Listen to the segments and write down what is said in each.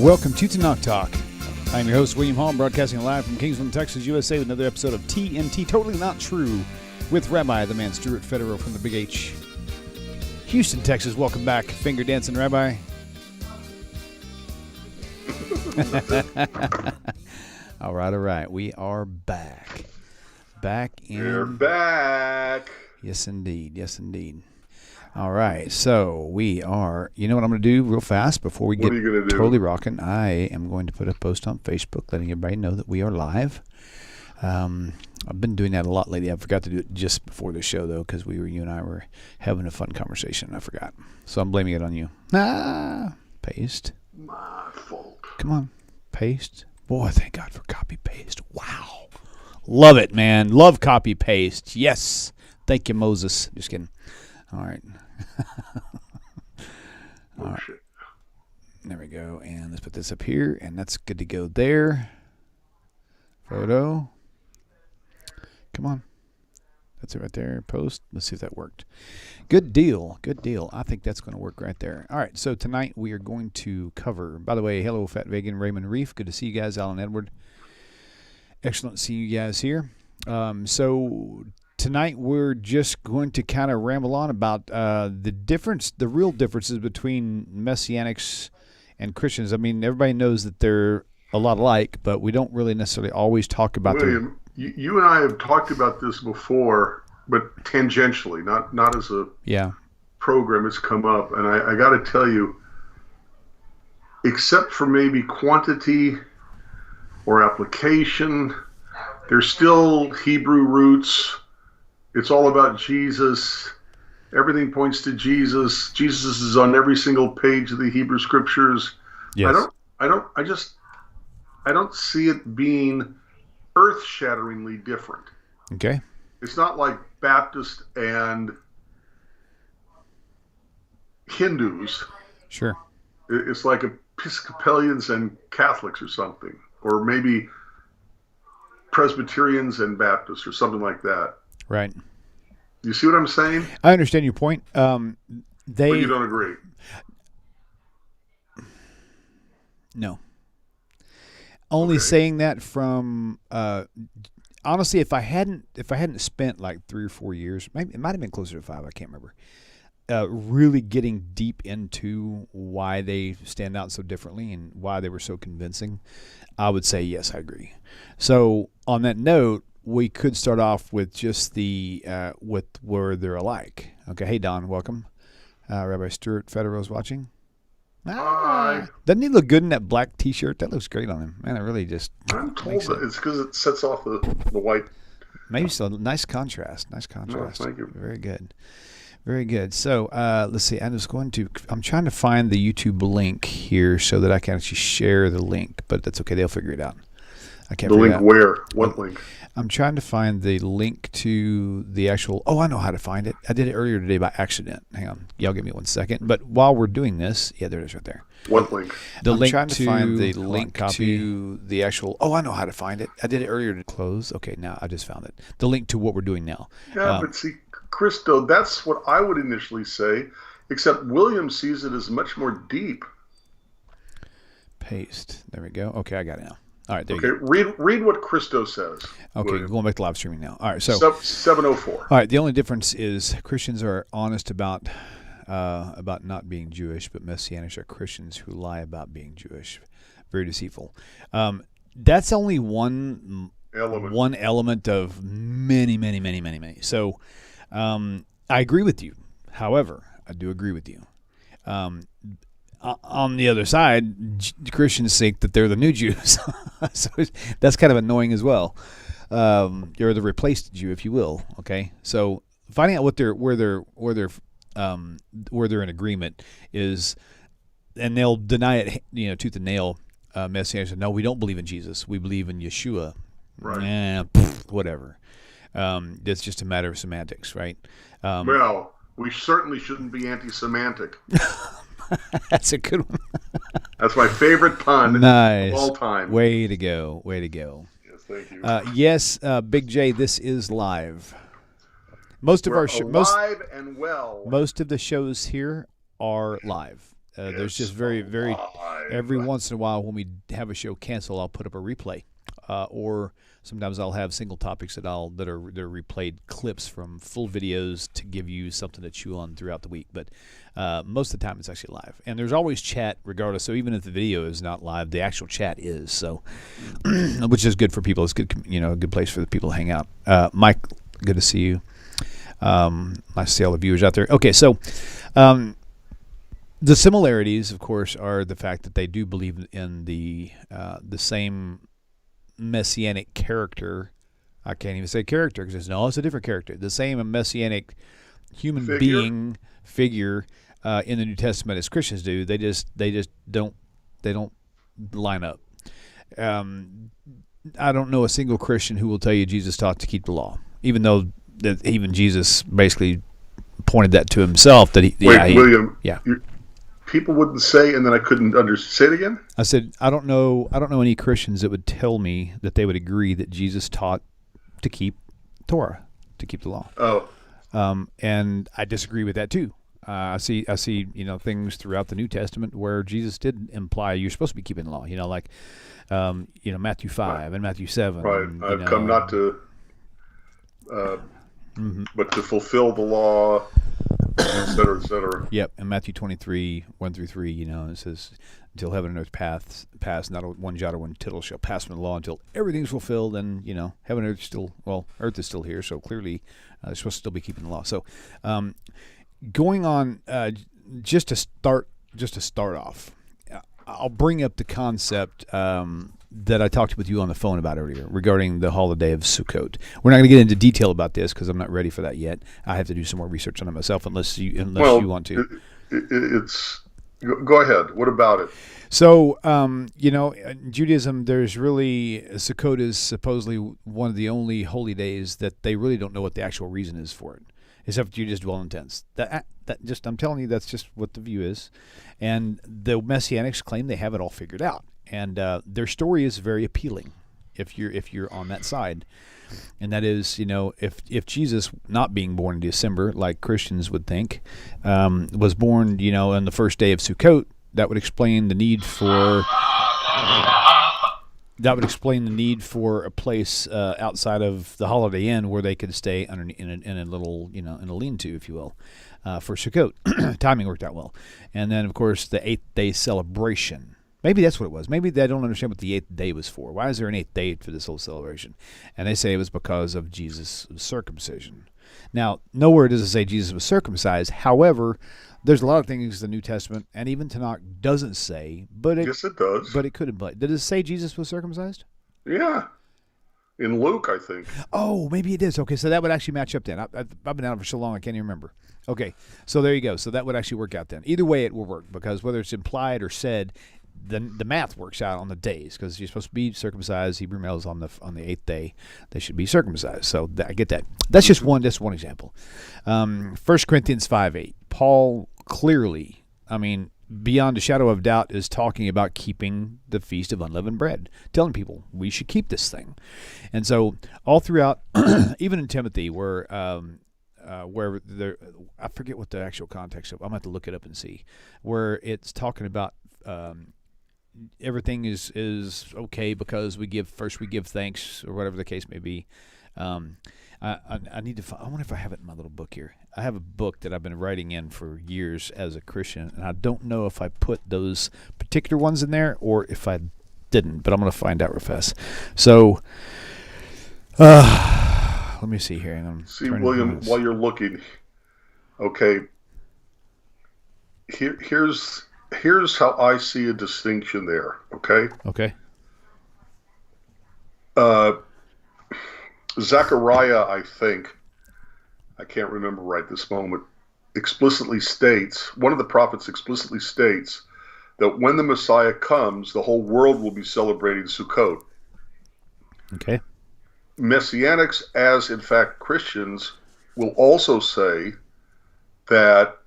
Welcome to Tanakh Talk. I'm your host, William Hall, broadcasting live from Kingsland, Texas, USA, with another episode of TNT, Totally Not True, with Rabbi, the man, Stuart Federow from the Big H. Houston, Texas, welcome back. Finger dancing, Rabbi. All right. We are back. We're back. Yes, indeed. All right, so we are, you know what I'm going to do real fast before we get totally rocking? I am going to put a post on Facebook letting everybody know that we are live. I've been doing that a lot lately. I forgot to do it just before the show, though, because you and I were having a fun conversation. I forgot. So I'm blaming it on you. Paste. My fault. Come on, paste. Boy, thank God for copy-paste. Wow. Love it, man. Love copy-paste. Yes. Thank you, Moses. Just kidding. All right. All right. Shit. There we go. And let's put this up here, and that's good to go there. Photo. Come on. That's it right there. Post. Let's see if that worked. Good deal. I think that's going to work right there. All right. So tonight we are going to cover, by the way, hello, Fat Vegan, Raymond Reef. Good to see you guys, Alan Edward. Excellent to see you guys here. So tonight we're just going to kind of ramble on about the real differences between Messianics and Christians. I mean, everybody knows that they're a lot alike, but we don't really necessarily always talk about William, you and I have talked about this before, but tangentially, not as a program has come up. And I got to tell you, except for maybe quantity or application, there's still Hebrew roots. It's all about Jesus. Everything points to Jesus. Jesus is on every single page of the Hebrew scriptures. Yes. I don't see it being earth-shatteringly different. Okay. It's not like Baptist and Hindus. Sure. It's like Episcopalians and Catholics or something, or maybe Presbyterians and Baptists or something like that. Right. You see what I'm saying? I understand your point. But you don't agree? No. Only saying that from honestly, if I hadn't spent like 3 or 4 years, maybe it might have been closer to 5. I can't remember. Really getting deep into why they stand out so differently and why they were so convincing, I would say yes, I agree. So on that note, we could start off with just the with where they're alike. Okay, hey Don, welcome. Rabbi Stuart Federow is watching. Hi. Doesn't he look good in that black T-shirt? That looks great on him. Man, it really just. I'm told that it's because it sets off the white. Maybe so. Nice contrast. No, thank you. Very good. So let's see. I'm trying to find the YouTube link here so that I can actually share the link, but that's okay. They'll figure it out. I can't. The link where? What link? I'm trying to find the link to the actual. Oh, I know how to find it. I did it earlier today by accident. Hang on. Y'all give me 1 second. But while we're doing this, there it is right there. What link? I'm trying to find the link to the actual. Oh, I know how to find it. I did it earlier to close. Okay, now I just found it. The link to what we're doing now. Yeah, but see, Christo, that's what I would initially say, except William sees it as much more deep. Paste. There we go. Okay, I got it now. All right, there you go. Read what Christo says. Okay, William. going back to live streaming now. All right, so 704. All right, the only difference is Christians are honest about not being Jewish, but Messianics are Christians who lie about being Jewish. Very deceitful. That's only one element of many. So I agree with you. However, I do agree with you. On the other side, Christians think that they're the new Jews, so that's kind of annoying as well. You're the replaced Jew, if you will. Okay, so finding out where they're in agreement is, and they'll deny it, tooth and nail. Messianics, no, we don't believe in Jesus. We believe in Yeshua. Right. Whatever. It's just a matter of semantics, right? Well, we certainly shouldn't be anti-semantic. That's a good one. That's my favorite pun of all time. Way to go. Yes, thank you. Yes, Big J, this is live. Most of live and well. Most of the shows here are live. There's just very every once in a while when we have a show cancel, I'll put up a replay, or sometimes I'll have single topics that are replayed clips from full videos to give you something to chew on throughout the week. But most of the time it's actually live, and there's always chat regardless. So even if the video is not live, the actual chat is. So, which is good for people. It's good, a good place for the people to hang out. Mike, good to see you. Nice to see all the viewers out there. Okay, so the similarities, of course, are the fact that they do believe in the same messianic character. I can't even say character because it's a different character. The same messianic human being figure in the New Testament as Christians do. They just don't line up. I don't know a single Christian who will tell you Jesus taught to keep the law, even though even Jesus basically pointed that to himself. That William, people wouldn't say, and then I couldn't say it again. I said I don't know any Christians that would tell me that they would agree that Jesus taught to keep Torah, to keep the law. Oh, and I disagree with that too. I see things throughout the New Testament where Jesus did imply you're supposed to be keeping the law. Matthew 5 and Matthew 7. Right. And, I've come not to, but to fulfill the law, et cetera, et cetera. Yep. And Matthew 23, 1-3, it says, until heaven and earth pass, not one jot or one tittle shall pass from the law until everything's fulfilled. And, heaven and earth earth is still here. So clearly they're supposed to still be keeping the law. So going on, just to start off, I'll bring up the concept that I talked with you on the phone about earlier regarding the holiday of Sukkot. We're not going to get into detail about this because I'm not ready for that yet. I have to do some more research on it myself, unless you want to. Go ahead. What about it? So, in Judaism, there's really, Sukkot is supposedly one of the only holy days that they really don't know what the actual reason is for it, except you just dwell in tents. I'm telling you, that's just what the view is. And the Messianics claim they have it all figured out. And their story is very appealing if you're on that side. And that is, if Jesus, not being born in December, like Christians would think, was born, on the first day of Sukkot, that would explain the need for a place outside of the Holiday Inn where they could stay in a little, in a lean-to, if you will, for Sukkot. Timing worked out well. And then, of course, the 8th day celebration. Maybe that's what it was. Maybe they don't understand what the 8th day was for. Why is there an 8th day for this whole celebration? And they say it was because of Jesus' circumcision. Now, nowhere does it say Jesus was circumcised. However, there's a lot of things the New Testament and even Tanakh doesn't say, yes, it does. But it could imply. Did it say Jesus was circumcised? Yeah, in Luke, I think. Oh, maybe it is. Okay, so that would actually match up then. I've been out for so long I can't even remember. Okay, so there you go. So that would actually work out then. Either way, it will work because whether it's implied or said, then the math works out on the days because you're supposed to be circumcised. Hebrew males on the 8th day, they should be circumcised. So I get that. That's just one example. 1 Corinthians 5:8. Paul clearly, beyond a shadow of doubt, is talking about keeping the Feast of Unleavened Bread, telling people we should keep this thing. And so all throughout, even in Timothy, where there, I forget what the actual context of. I'm gonna have to look it up and see where it's talking about. Everything is okay because we give thanks or whatever the case may be. I need to. I wonder if I have it in my little book here. I have a book that I've been writing in for years as a Christian, and I don't know if I put those particular ones in there or if I didn't. But I'm going to find out real fast. So, let me see here. See, William, while you're looking, okay. Here's how I see a distinction there, okay? Okay. Zechariah, I think, I can't remember right this moment, one of the prophets explicitly states that when the Messiah comes, the whole world will be celebrating Sukkot. Okay. Messianics, as in fact Christians, will also say that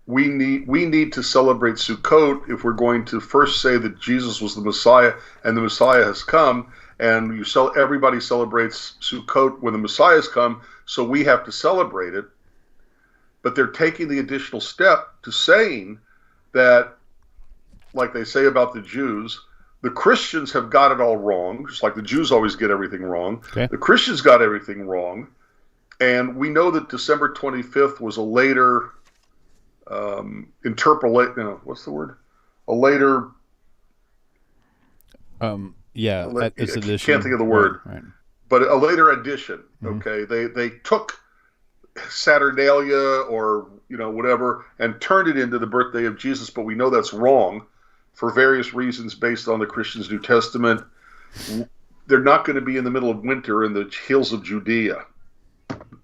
we need to celebrate Sukkot if we're going to first say that Jesus was the Messiah and the Messiah has come, and everybody celebrates Sukkot when the Messiah has come, so we have to celebrate it. But they're taking the additional step to saying that like they say about the Jews, the Christians have got it all wrong, just like the Jews always get everything wrong. Okay. The Christians got everything wrong. And we know that December 25th was a later what's the word? A later... it's addition. Can't think of the word. Right. But a later addition, okay? They took Saturnalia or, whatever, and turned it into the birthday of Jesus, but we know that's wrong for various reasons based on the Christians' New Testament. They're not going to be in the middle of winter in the hills of Judea.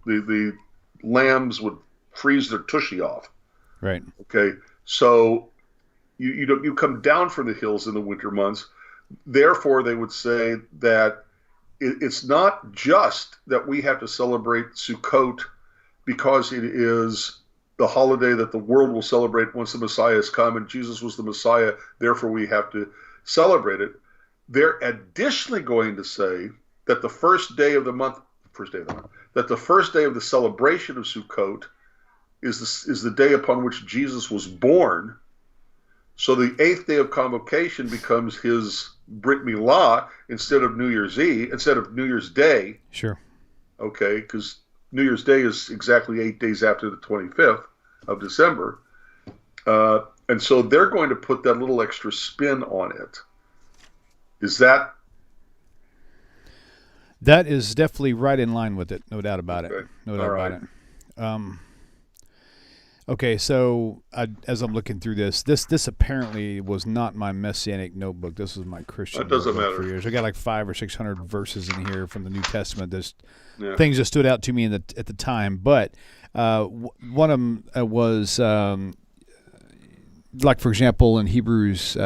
The lambs would freeze their tushy off. Right. Okay, so you come down from the hills in the winter months. Therefore, they would say that it's not just that we have to celebrate Sukkot because it is the holiday that the world will celebrate once the Messiah has come, and Jesus was the Messiah, therefore we have to celebrate it. They're additionally going to say that the first day of the month, that the first day of the celebration of Sukkot is the day upon which Jesus was born. So the 8th day of convocation becomes his Brit Milah instead of New Year's Day. Sure. Okay, because New Year's Day is exactly 8 days after the 25th of December. And so they're going to put that little extra spin on it. Is that... That is definitely right in line with it. No doubt about it. No doubt about it. Okay, so as I'm looking through this apparently was not my Messianic notebook. This was my Christian That doesn't notebook matter. for years. I got like 500 or 600 verses in here from the New Testament. There's things that stood out to me at the time, but one of them was like, for example, in Hebrews.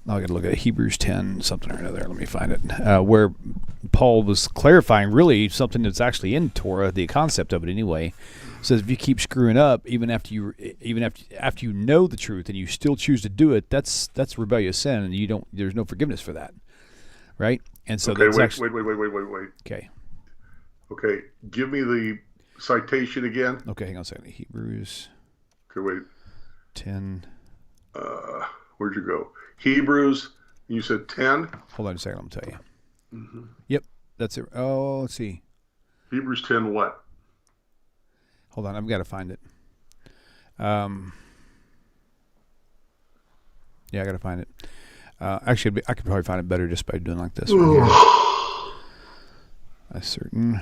I got to look at Hebrews 10 something or another. Let me find it. Where Paul was clarifying really something that's actually in Torah, the concept of it anyway. It says if you keep screwing up even after you know the truth and you still choose to do it, that's rebellious sin, and there's no forgiveness for that, right? And so okay, that's wait. Okay. Okay, give me the citation again. Okay, hang on a second. Hebrews. Okay, wait. 10. Where'd you go? Hebrews, you said 10? Hold on a second, I'm going to tell you. Mm-hmm. Yep, that's it. Oh, let's see. Hebrews 10 what? Hold on, I've got to find it. Yeah, I got to find it. Actually, I could probably find it better just by doing like this. Right here. A certain...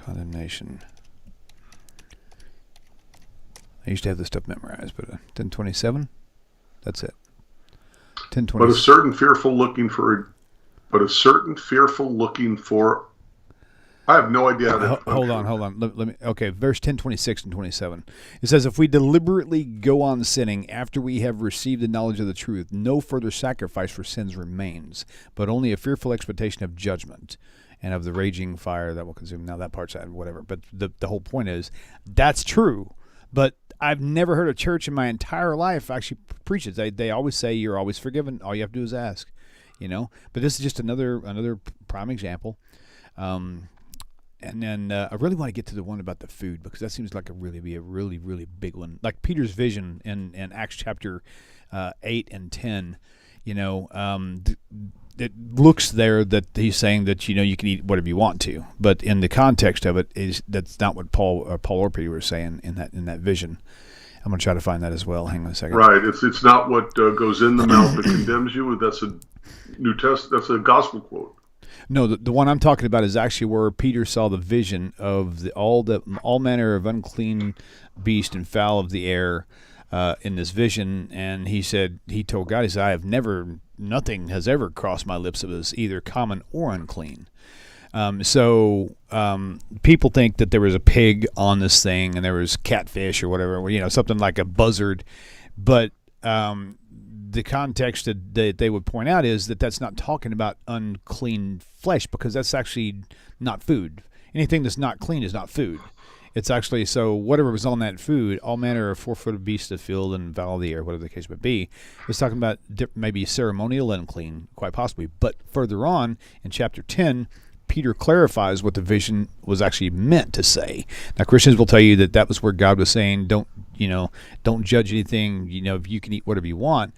condemnation. I used to have this stuff memorized, but 10:27, that's it. 10:20. But a certain fearful looking for. I have no idea how to. Hold on. Let me. Okay, verse 10:26 and 27. It says, "If we deliberately go on sinning after we have received the knowledge of the truth, no further sacrifice for sins remains, but only a fearful expectation of judgment and of the raging fire that will consume." Now that part's whatever, but the whole point is that's true. But I've never heard a church in my entire life actually preach it. They always say you're always forgiven. All you have to do is ask, But this is just another prime example. And then I really want to get to the one about the food, because that seems like a really big one. Like Peter's vision in Acts chapter 8 and 10. It looks there that he's saying that you can eat whatever you want to, but in the context of it that's not what Paul or Peter were saying in that vision. I'm going to try to find that as well. Hang on a second. Right, it's not what goes in the mouth that condemns you. That's a That's a gospel quote. No, the one I'm talking about is actually where Peter saw the vision of all manner of unclean beast and fowl of the air in this vision, and he told God, he said, nothing has ever crossed my lips that was either common or unclean. So people think that there was a pig on this thing and there was catfish or whatever, something like a buzzard, but the context that they would point out is that that's not talking about unclean flesh, because that's actually not food. Anything that's not clean is not food. It's actually, so whatever was on that food, all manner of 4-footed beasts of the field and fowl of the air, whatever the case may be, it's talking about maybe ceremonial unclean, quite possibly. But further on in chapter 10, Peter clarifies what the vision was actually meant to say. Now, Christians will tell you that was where God was saying, don't judge anything. You can eat whatever you want.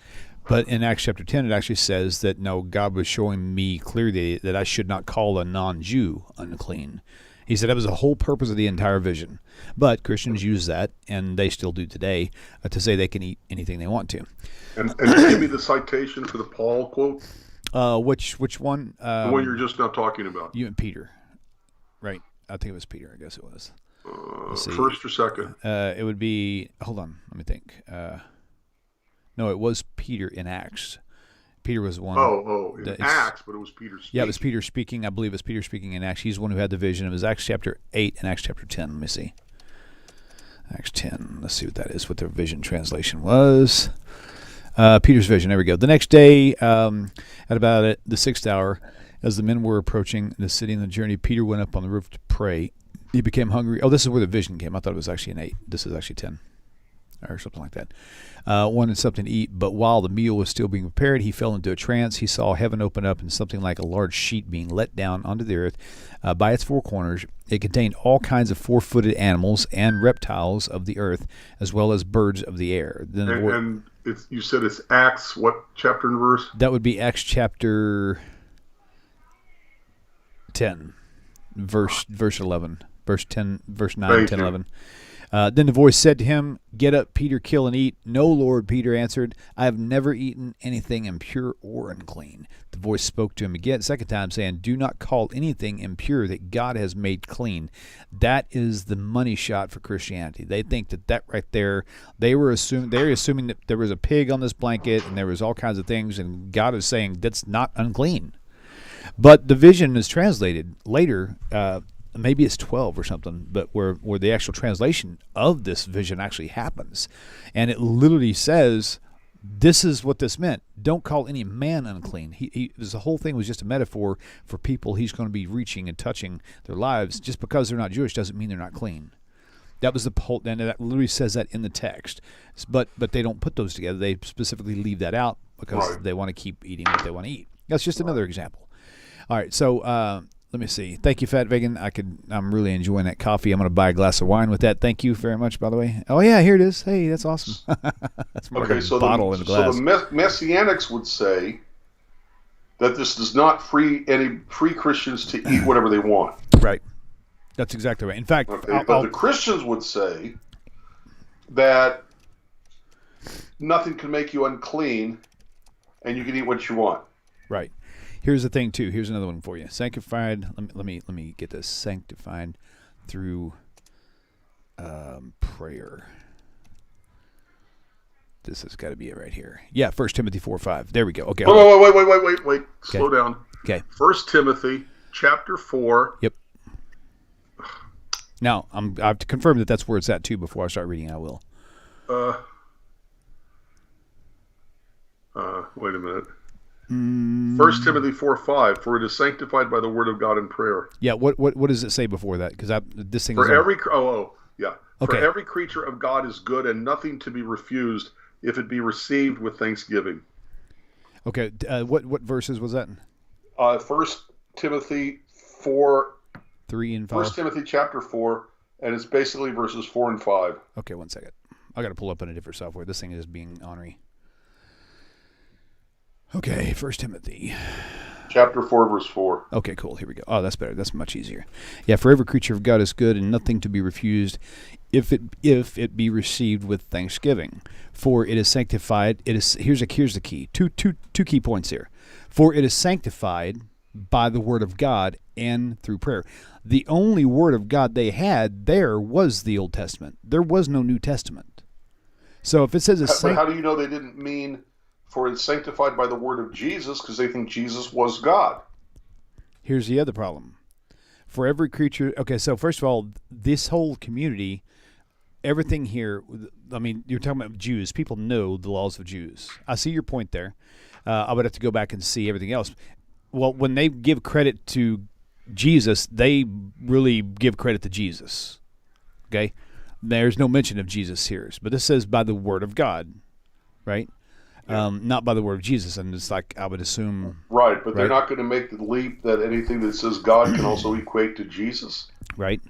But in Acts chapter 10, it actually says that, no, God was showing me clearly that I should not call a non-Jew unclean. He said that was the whole purpose of the entire vision. But Christians use that, and they still do today, to say they can eat anything they want to. And give me the citation for the Paul quote. Which one? The one you're just now talking about. You and Peter, right? I think it was Peter. I guess it was. First or second? It would be. Hold on, let me think. No, it was Peter in Acts. Peter was one. In Acts, but it was Peter speaking. Yeah, it was Peter speaking. I believe it was Peter speaking in Acts. He's the one who had the vision. It was Acts chapter 8 and Acts chapter 10. Let me see. Acts 10. Let's see what that is, what their vision translation was. Peter's vision. There we go. The next day, at about the 6th hour, as the men were approaching the city and the journey, Peter went up on the roof to pray. He became hungry. Oh, this is where the vision came. I thought it was actually in 8. This is actually 10. Or something like that. Wanted something to eat, but while the meal was still being prepared, he fell into a trance. He saw heaven open up and something like a large sheet being let down onto the earth by its four corners. It contained all kinds of four-footed animals and reptiles of the earth, as well as birds of the air. Then you said it's Acts, what chapter and verse? That would be Acts chapter 10, verse 11, verse 10, verse 9, 10, 11. Then the voice said to him, "Get up, Peter, kill and eat." "No, Lord," Peter answered, "I have never eaten anything impure or unclean." The voice spoke to him again, second time, saying, "Do not call anything impure that God has made clean." That is the money shot for Christianity. They think that right there, they're assuming that there was a pig on this blanket and there was all kinds of things, and God is saying that's not unclean. But the vision is translated later. Maybe it's 12 or something, but where the actual translation of this vision actually happens. And it literally says, this is what this meant. Don't call any man unclean. The whole thing was just a metaphor for people he's going to be reaching and touching their lives. Just because they're not Jewish doesn't mean they're not clean. That was the whole, and that literally says that in the text. But they don't put those together. They specifically leave that out because they want to keep eating what they want to eat. That's just another example. All right, so let me see. Thank you, Fat Vegan. I'm really enjoying that coffee. I'm going to buy a glass of wine with that. Thank you very much, by the way. Oh, yeah, here it is. Hey, that's awesome. That's more like a bottle in a glass. So the Messianics would say that this does not free Christians to eat whatever they want. Right. That's exactly right. In fact, but the Christians would say that nothing can make you unclean and you can eat what you want. Right. Here's the thing, too. Here's another one for you. Sanctified. Let me get this. Sanctified through prayer. This has got to be it right here. Yeah, 1 Timothy 4:5. There we go. Okay. Wait. Slow down. Okay. 1 Timothy chapter 4. Yep. Now, I have to confirm that that's where it's at, too, before I start reading. I will. Wait a minute. 1 Timothy 4:5, for it is sanctified by the word of God in prayer. Yeah, what does it say before that? Because this thing for is every Okay. For every creature of God is good and nothing to be refused if it be received with thanksgiving. Okay, what verses was that? 1 Timothy 4, 3 and 5. 1 Timothy chapter 4, and it's basically verses 4 and 5. Okay, one second. I got to pull up on a different software. This thing is being ornery. Okay, 1 Timothy. Chapter 4, verse 4. Okay, cool. Here we go. Oh, that's better. That's much easier. Yeah, for every creature of God is good and nothing to be refused if it be received with thanksgiving. For it is sanctified. Here's the key. Two key points here. For it is sanctified by the word of God and through prayer. The only word of God they had there was the Old Testament. There was no New Testament. So if it says but how do you know they didn't mean for it's sanctified by the word of Jesus, because they think Jesus was God? Here's the other problem. For every creature... Okay, so first of all, this whole community, everything here... I mean, you're talking about Jews. People know the laws of Jews. I see your point there. I would have to go back and see everything else. Well, when they give credit to Jesus, they really give credit to Jesus. Okay? There's no mention of Jesus here. But this says by the word of God, right? not by the word of Jesus. And it's like I would assume. Right, but they're not going to make the leap that anything that says God can also equate to Jesus. Right.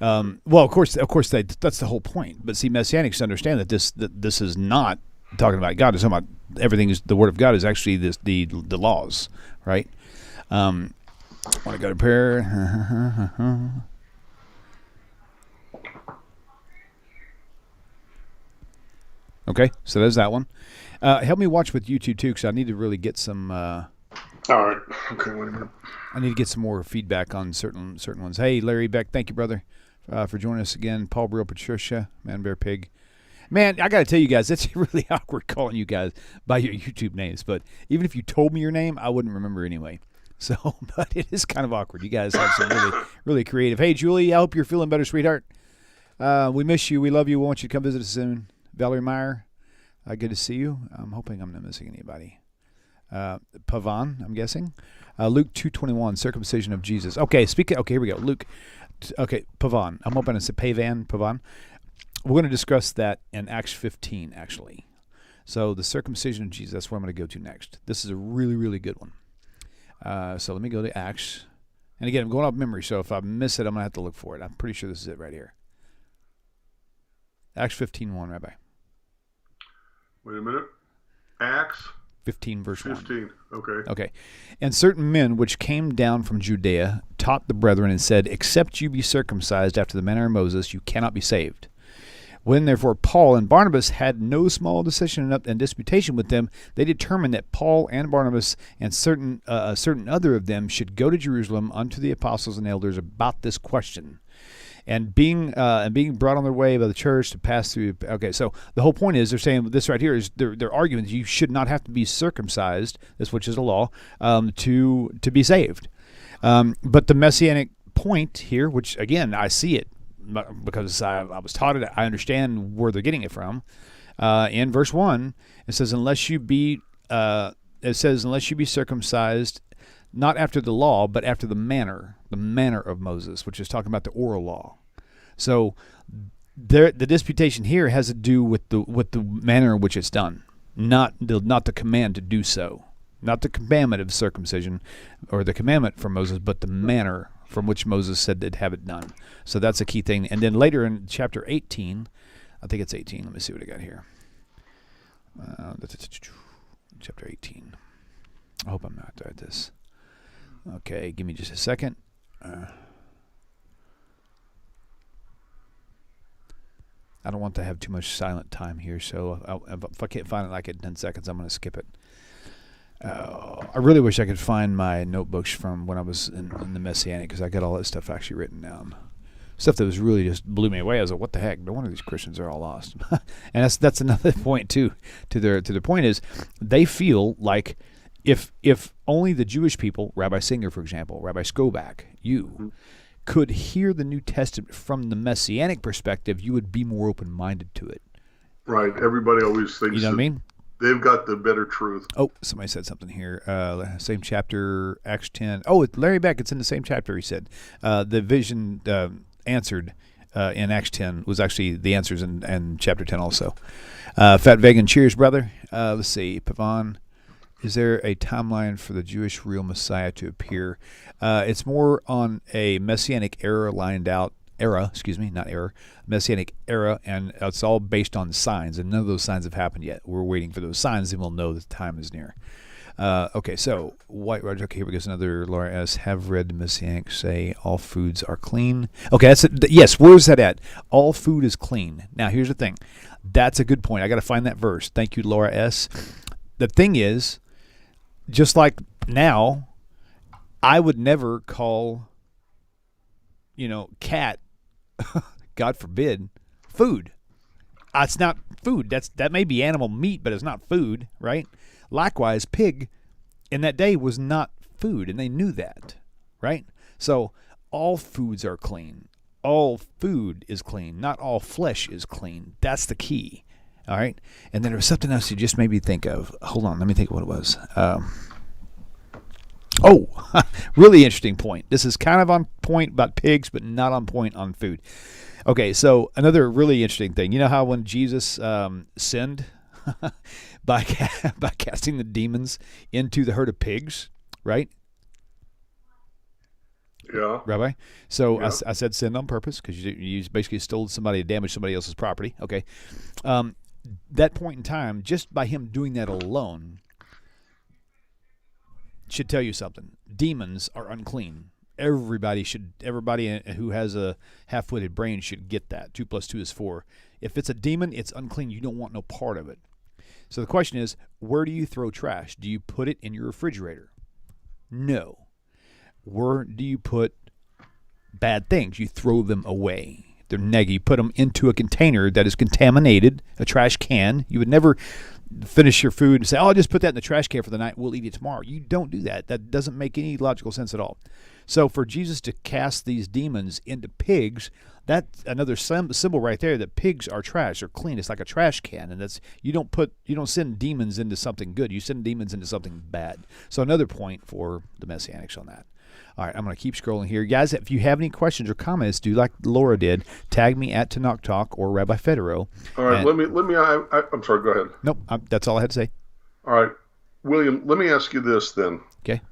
Well, of course, that's the whole point. But see, Messianics understand that this is not talking about God. It's talking about everything. Is the Word of God is actually the laws, right? Want to go to prayer? Okay, so there's that one. Help me watch with YouTube too, because I need to really get some. All right. Okay. Wait a minute. I need to get some more feedback on certain ones. Hey, Larry Beck, thank you, brother, for joining us again. Paul Brill, Patricia, Man Bear Pig. Man, I got to tell you guys, it's really awkward calling you guys by your YouTube names. But even if you told me your name, I wouldn't remember anyway. So, but it is kind of awkward. You guys have some really, really creative. Hey, Julie, I hope you're feeling better, sweetheart. We miss you. We love you. We want you to come visit us soon. Valerie Meyer, good to see you. I'm hoping I'm not missing anybody. Pavan, I'm guessing. Luke 2:21, circumcision of Jesus. Okay, here we go. Luke. Okay, Pavan. I'm hoping it's a Pavan. We're going to discuss that in Acts 15, actually. So the circumcision of Jesus, that's where I'm going to go to next. This is a really, really good one. So let me go to Acts. And again, I'm going off memory, so if I miss it, I'm going to have to look for it. I'm pretty sure this is it right here. Acts 15:1, Rabbi. Wait a minute. Acts 15, verse 15. 1. Okay. And certain men which came down from Judea taught the brethren and said, except you be circumcised after the manner of Moses, you cannot be saved. When therefore Paul and Barnabas had no small discussion and disputation with them, they determined that Paul and Barnabas and certain other of them should go to Jerusalem unto the apostles and elders about this question. And being brought on their way by the church to pass through. Okay, so the whole point is they're saying this right here is they're arguing that you should not have to be circumcised, this which is a law, to be saved. But the Messianic point here, which again I see it because I was taught it, I understand where they're getting it from. In verse 1, it says, unless you be circumcised, not after the law, but after the manner of Moses, which is talking about the oral law. So the disputation here has to do with the manner in which it's done, not the command to do so, not the commandment of circumcision or the commandment from Moses, but the manner from which Moses said they'd have it done. So that's a key thing. And then later in chapter 18, I think it's 18. Let me see what I got here. Chapter 18. I hope I'm not at this. Okay, give me just a second. I don't want to have too much silent time here, so if I can't find it like in 10 seconds, I'm going to skip it. I really wish I could find my notebooks from when I was in the Messianic, because I got all that stuff actually written down. Stuff that was really just blew me away. I was like, what the heck? No wonder these Christians are all lost. And that's another point, too, to their point is they feel like if only the Jewish people, Rabbi Singer, for example, Rabbi Skobac, could hear the New Testament from the Messianic perspective, you would be more open-minded to it. Right. Everybody always thinks, you know what I mean? They've got the better truth. Oh, somebody said something here. Same chapter, Acts 10. Oh, Larry Beck, it's in the same chapter, he said. The vision answered in Acts 10 was actually the answers in chapter 10 also. Fat Vegan, cheers, brother. Let's see, Pavan. Is there a timeline for the Jewish real Messiah to appear? It's more on a Messianic Messianic era, and it's all based on signs, and none of those signs have happened yet. We're waiting for those signs, and we'll know that the time is near. Okay, so White Roger. Okay, here we go. Another Laura S. Have read the Messianic say all foods are clean. Okay, that's it. Yes. Where's that at? All food is clean. Now, here's the thing. That's a good point. I got to find that verse. Thank you, Laura S. The thing is, just like now, I would never call, cat, God forbid, food. It's not food. That may be animal meat, but it's not food, right? Likewise, pig in that day was not food, and they knew that, right? So all foods are clean. All food is clean. Not all flesh is clean. That's the key, all right? And then there was something else you just made me think of. Hold on, let me think of what it was. Really interesting point. This is kind of on point about pigs, but not on point on food. Okay, so another really interesting thing. You know how when Jesus sinned, by by casting the demons into the herd of pigs, right? Yeah. Rabbi? So Yeah. I said sin on purpose because you basically stole somebody to damage somebody else's property. Okay. That point in time, just by him doing that alone, should tell you something. Demons are unclean. Everybody who has a half-witted brain should get that. 2 + 2 is 4. If it's a demon, it's unclean. You don't want no part of it. So the question is, where do you throw trash? Do you put it in your refrigerator? No. Where do you put bad things? You throw them away. They're negative. You put them into a container that is contaminated, a trash can. You would never finish your food and say, oh, I'll just put that in the trash can for the night. We'll eat it tomorrow. You don't do that. That doesn't make any logical sense at all. So for Jesus to cast these demons into pigs, that's another symbol right there that pigs are trash. They're clean. It's like a trash can. And that's you don't send demons into something good. You send demons into something bad. So another point for the Messianics on that. All right, I'm going to keep scrolling here. Guys, if you have any questions or comments, do like Laura did, tag me at Tanakh Talk or Rabbi Federow. All right, I'm sorry, go ahead. Nope, that's all I had to say. All right, William, let me ask you this then. Okay.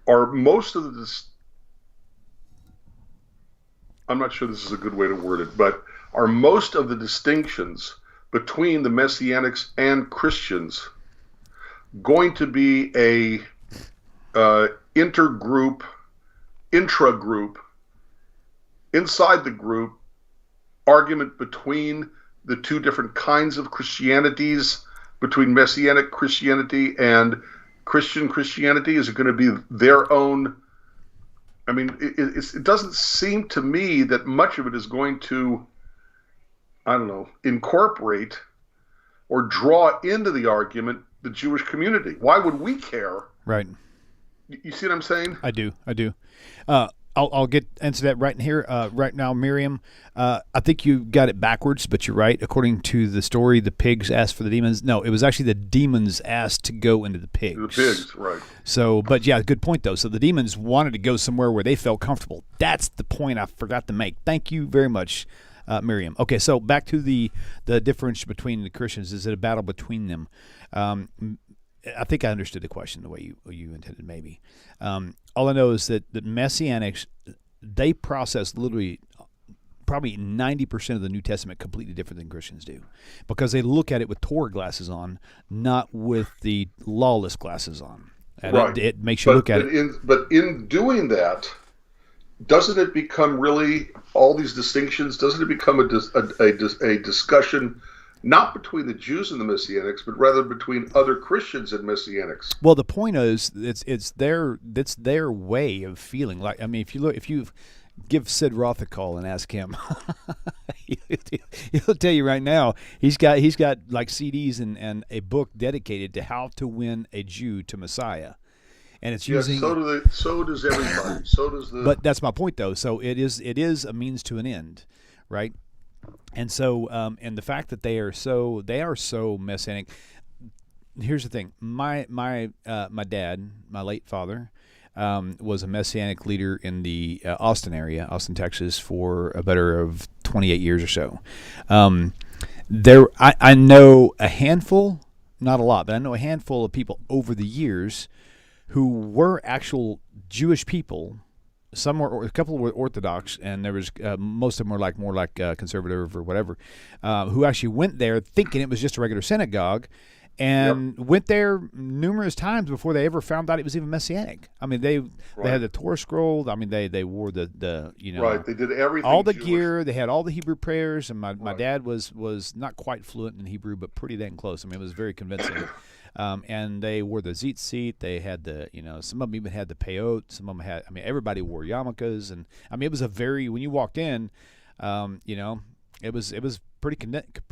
Are most of I'm not sure this is a good way to word it, but are most of the distinctions between the Messianics and Christians going to be a intragroup, inside the group, argument between the two different kinds of Christianities, between Messianic Christianity and Christian Christianity? Is it going to be their own? I mean, it doesn't seem to me that much of it is going to, I don't know, incorporate or draw into the argument the Jewish community. Why would we care? Right. You see what I'm saying? I do. I'll get into that right in here. Right now, Miriam, I think you got it backwards, but you're right. According to the story, the pigs asked for the demons. No, it was actually the demons asked to go into the pigs. The pigs, right. So, but yeah, good point, though. So the demons wanted to go somewhere where they felt comfortable. That's the point I forgot to make. Thank you very much, Miriam. Okay, so back to the difference between the Christians. Is it a battle between them? I think I understood the question the way you intended, maybe. All I know is that the Messianics, they process literally probably 90% of the New Testament completely different than Christians do, because they look at it with Torah glasses on, not with the lawless glasses on. And right. It makes you look at it. But in doing that, doesn't it become really all these distinctions? Doesn't it become a discussion not between the Jews and the Messianics, but rather between other Christians and Messianics? Well, the point is, it's their way of feeling. Like, I mean, if you give Sid Roth a call and ask him, he'll tell you right now he's got like CDs and a book dedicated to how to win a Jew to Messiah. And it's using. So does everybody. So does the. But that's my point, though. So it is a means to an end, right? And so, and the fact that they are so Messianic. Here's the thing: my dad, my late father, was a Messianic leader in the Austin area, Austin, Texas, for a better of 28 years or so. I know a handful, not a lot, but I know a handful of people over the years who were actual Jewish people. Some were, a couple were Orthodox, and there was most of them were more like conservative or whatever, who actually went there thinking it was just a regular synagogue, and went there numerous times before they ever found out it was even Messianic. I mean, they had the Torah scroll. I mean, they wore the right. They did everything. All the Jewish. gear. They had all the Hebrew prayers, and my dad was not quite fluent in Hebrew, but pretty dang close. I mean, it was very convincing. And they wore the tzitzit. They had some of them even had the peyot. Some of them had, everybody wore yarmulkes. And, it was when you walked in, it was pretty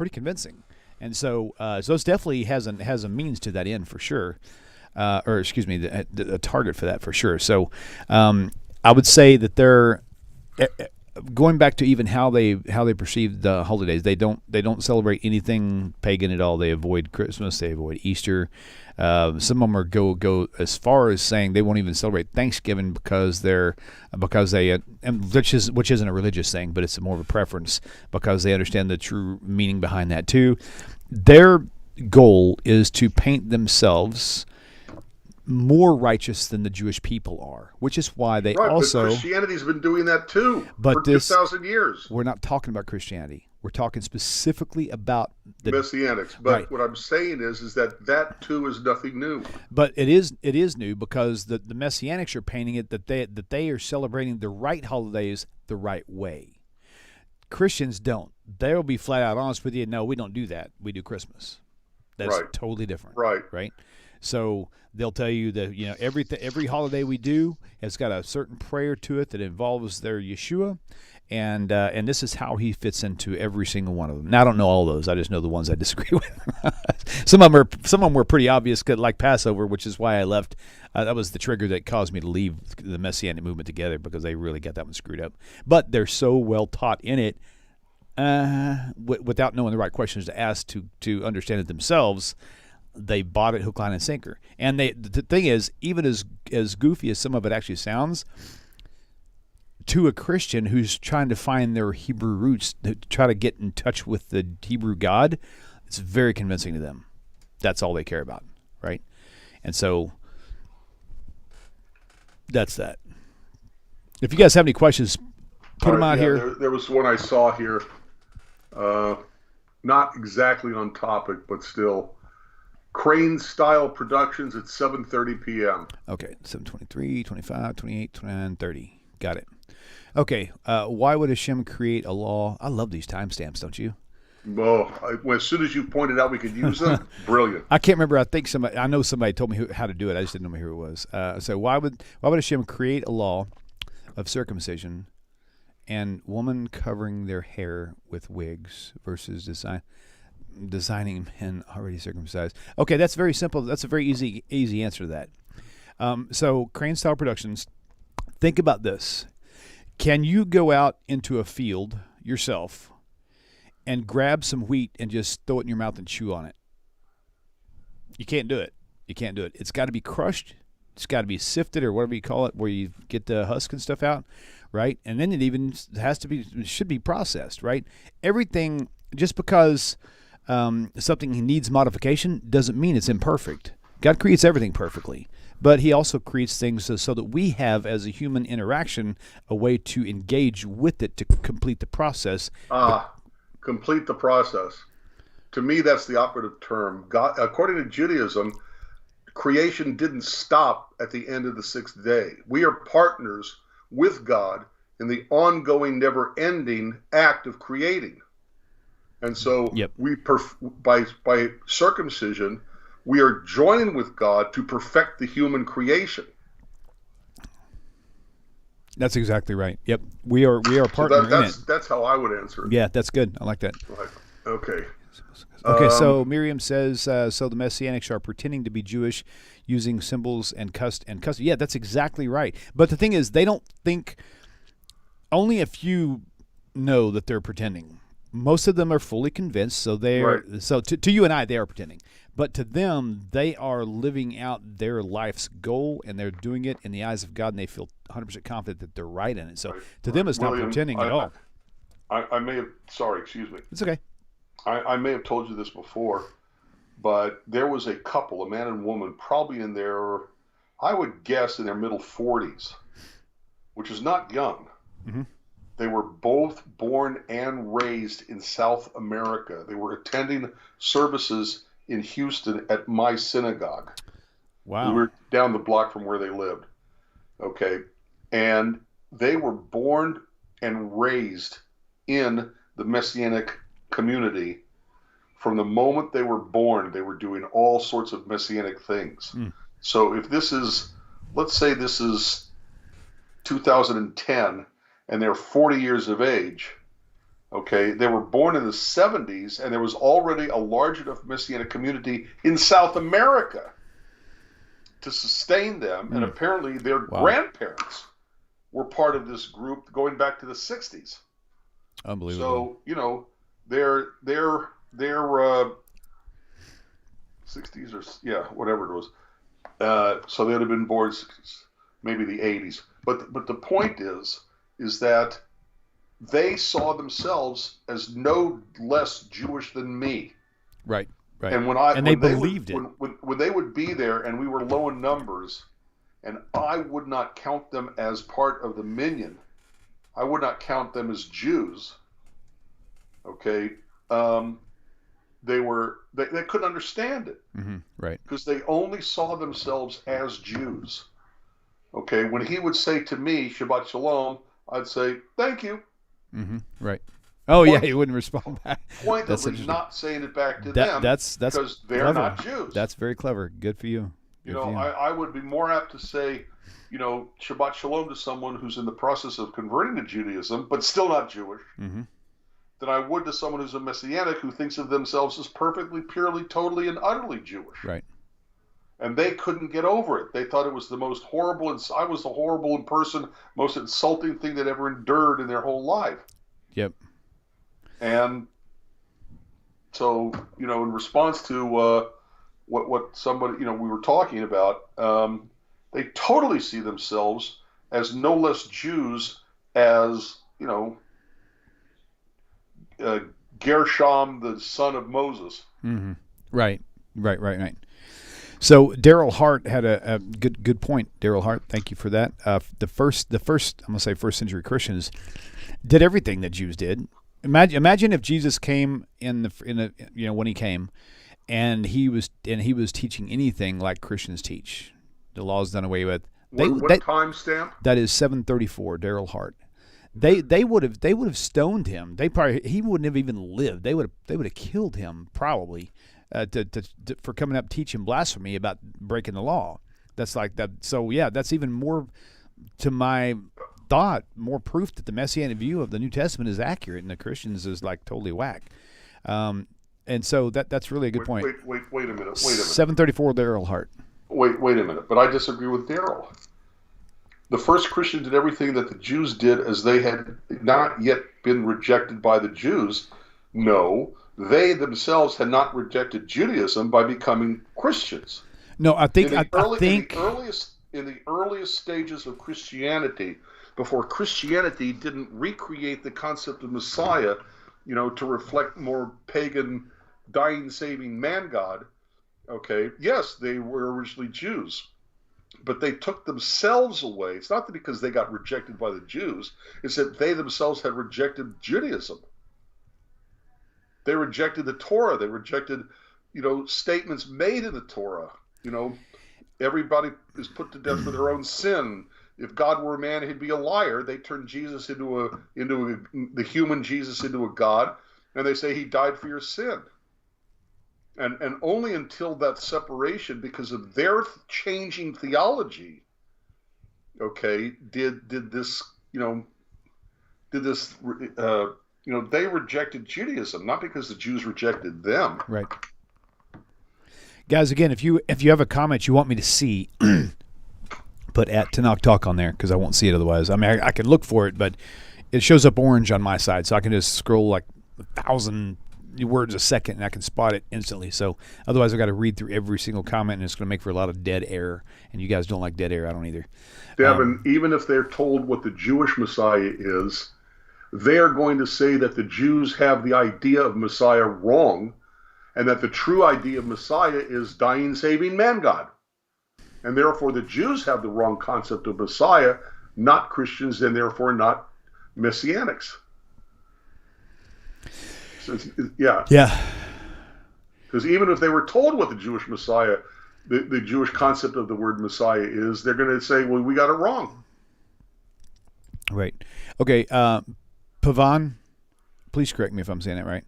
convincing. And so it definitely has a means to that end for sure. Or excuse me, a target for that for sure. So I would say that they're going back to even how they perceive the holidays. They don't celebrate anything pagan at all. They avoid Christmas. They avoid Easter. Some of them go as far as saying they won't even celebrate Thanksgiving because they which isn't a religious thing, but it's more of a preference because they understand the true meaning behind that too. their goal is to paint themselves more righteous than the Jewish people are, which is why they Right, also. but Christianity's been doing that too But for 2,000 years. We're not talking about Christianity. We're talking specifically about the Messianics. But what I'm saying is that too is nothing new. But it is new because the Messianics are painting it that they are celebrating the right holidays the right way. Christians don't. They'll be flat out honest with you. No, we don't do that. We do Christmas. That's totally different. Right. So they'll tell you that every holiday we do has got a certain prayer to it that involves their Yeshua, and this is how he fits into every single one of them. Now I don't know all those. I just know the ones I disagree with. Some of them were pretty obvious, like Passover, which is why I left. That was the trigger that caused me to leave the Messianic movement together, because they really got that one screwed up. But they're so well taught in it, without knowing the right questions to ask to understand it themselves. They bought it hook, line, and sinker. And the thing is, even as goofy as some of it actually sounds, to a Christian who's trying to find their Hebrew roots, to try to get in touch with the Hebrew God, it's very convincing to them. That's all they care about, right? And so that's that. If you guys have any questions, put them out here. There was one I saw here, not exactly on topic, but still. Crane Style Productions at 7:30 p.m. Okay, 7:23, 25, 28, 29, 30. Got it. Okay, why would Hashem create a law? I love these timestamps, don't you? Well, as soon as you pointed out we could use them, brilliant. I can't remember. I know somebody told me how to do it. I just didn't know who it was. So why would Hashem create a law of circumcision and woman covering their hair with wigs versus designing men already circumcised? Okay, that's very simple. That's a very easy answer to that. So Crane Style Productions, think about this. Can you go out into a field yourself and grab some wheat and just throw it in your mouth and chew on it? You can't do it. It's got to be crushed. It's got to be sifted, or whatever you call it, where you get the husk and stuff out, right? And then it should be processed, right? Everything, just because something needs modification doesn't mean it's imperfect. God creates everything perfectly, but he also creates things so that we have, as a human interaction, a way to engage with it to complete the process. Complete the process. To me, that's the operative term. God, according to Judaism, creation didn't stop at the end of the sixth day. We are partners with God in the ongoing, never-ending act of creating. And so by circumcision, we are joining with God to perfect the human creation. That's exactly right. Yep. We are partnering in it. That's how I would answer it. Yeah, that's good. I like that. Right. Okay. Okay, so Miriam says, so the Messianics are pretending to be Jewish using symbols and custom. Yeah, that's exactly right. But the thing is, they don't think, only a few know that they're pretending. Most of them are fully convinced, so to you and I, they are pretending. But to them, they are living out their life's goal, and they're doing it in the eyes of God, and they feel 100% confident that they're right in it. So to them, it's not pretending at all. I may have, sorry, excuse me. It's okay. I may have told you this before, but there was a couple, a man and woman, probably in their, I would guess, in their middle 40s, which is not young. Mm-hmm. They were both born and raised in South America. They were attending services in Houston at my synagogue. Wow. We were down the block from where they lived. Okay. And they were born and raised in the Messianic community. From the moment they were born, they were doing all sorts of Messianic things. Mm. So if this is, let's say this is 2010, and they're 40 years of age, okay, they were born in the 70s, and there was already a large enough Messianic community in South America to sustain them, and apparently their grandparents were part of this group going back to the 60s. Unbelievable. So, they're 60s or, whatever it was. So they'd have been born maybe the 80s. But the point is that they saw themselves as no less Jewish than me. Right. Right. And And they believed it. When they would be there and we were low in numbers, and I would not count them as part of the minyan, I would not count them as Jews. Okay, they couldn't understand it, right? Because they only saw themselves as Jews. Okay, when he would say to me Shabbat Shalom, I'd say thank you. Right. Oh yeah, he wouldn't respond back. Pointedly not saying it back to them. That's because they're clever. Not Jews. That's very clever. Good for you. I would be more apt to say, Shabbat Shalom to someone who's in the process of converting to Judaism, but still not Jewish, than I would to someone who's a Messianic who thinks of themselves as perfectly, purely, totally, and utterly Jewish. Right. And they couldn't get over it. They thought it was the most horrible, and I was the horrible person, most insulting thing they'd ever endured in their whole life. Yep. And so, in response to what somebody, we were talking about, they totally see themselves as no less Jews as, Gershom, the son of Moses. Right. So Daryl Hart had a good point. Daryl Hart, thank you for that. The first, I'm gonna say first century Christians did everything that Jews did. Imagine if Jesus came when he came, and he was teaching anything like Christians teach. The law's done away with. What time stamp? That is 734. Daryl Hart. They would have stoned him. He wouldn't have even lived. They would have killed him probably for coming up teaching blasphemy about breaking the law. That's like that. So yeah, that's even more to my thought, more proof that the Messianic view of the New Testament is accurate and the Christians is like totally whack. And so that's really a good point. Wait a minute. 734 Daryl Hart. Wait a minute. But I disagree with Daryl. The first Christians did everything that the Jews did as they had not yet been rejected by the Jews. No, they themselves had not rejected Judaism by becoming Christians. No, I think in the earliest stages of Christianity, before Christianity didn't recreate the concept of Messiah, to reflect more pagan, dying, saving man God. Okay, yes, they were originally Jews, but they took themselves away. It's not that because they got rejected by the Jews, it's that they themselves had rejected Judaism. They rejected the Torah. They rejected, statements made in the Torah. Everybody is put to death for their own sin. If God were a man, he'd be a liar. They turned Jesus the human Jesus into a God, and they say he died for your sin. And only until that separation, because of their changing theology, okay, did this they rejected Judaism, not because the Jews rejected them. Right. Guys, again, if you have a comment you want me to see, put at Tanakh Talk on there, because I won't see it otherwise. I mean, I can look for it, but it shows up orange on my side, so I can just scroll like 1,000 words a second, and I can spot it instantly. So otherwise, I've got to read through every single comment, and it's going to make for a lot of dead air. And you guys don't like dead air. I don't either. Devin, even if they're told what the Jewish Messiah is, they are going to say that the Jews have the idea of Messiah wrong, and that the true idea of Messiah is dying, saving man God. And therefore, the Jews have the wrong concept of Messiah, not Christians, and therefore not Messianics. So yeah. Because even if they were told what the Jewish Messiah, the Jewish concept of the word Messiah is, they're going to say, well, we got it wrong. Right. Okay. Pavan, please correct me if I'm saying that right.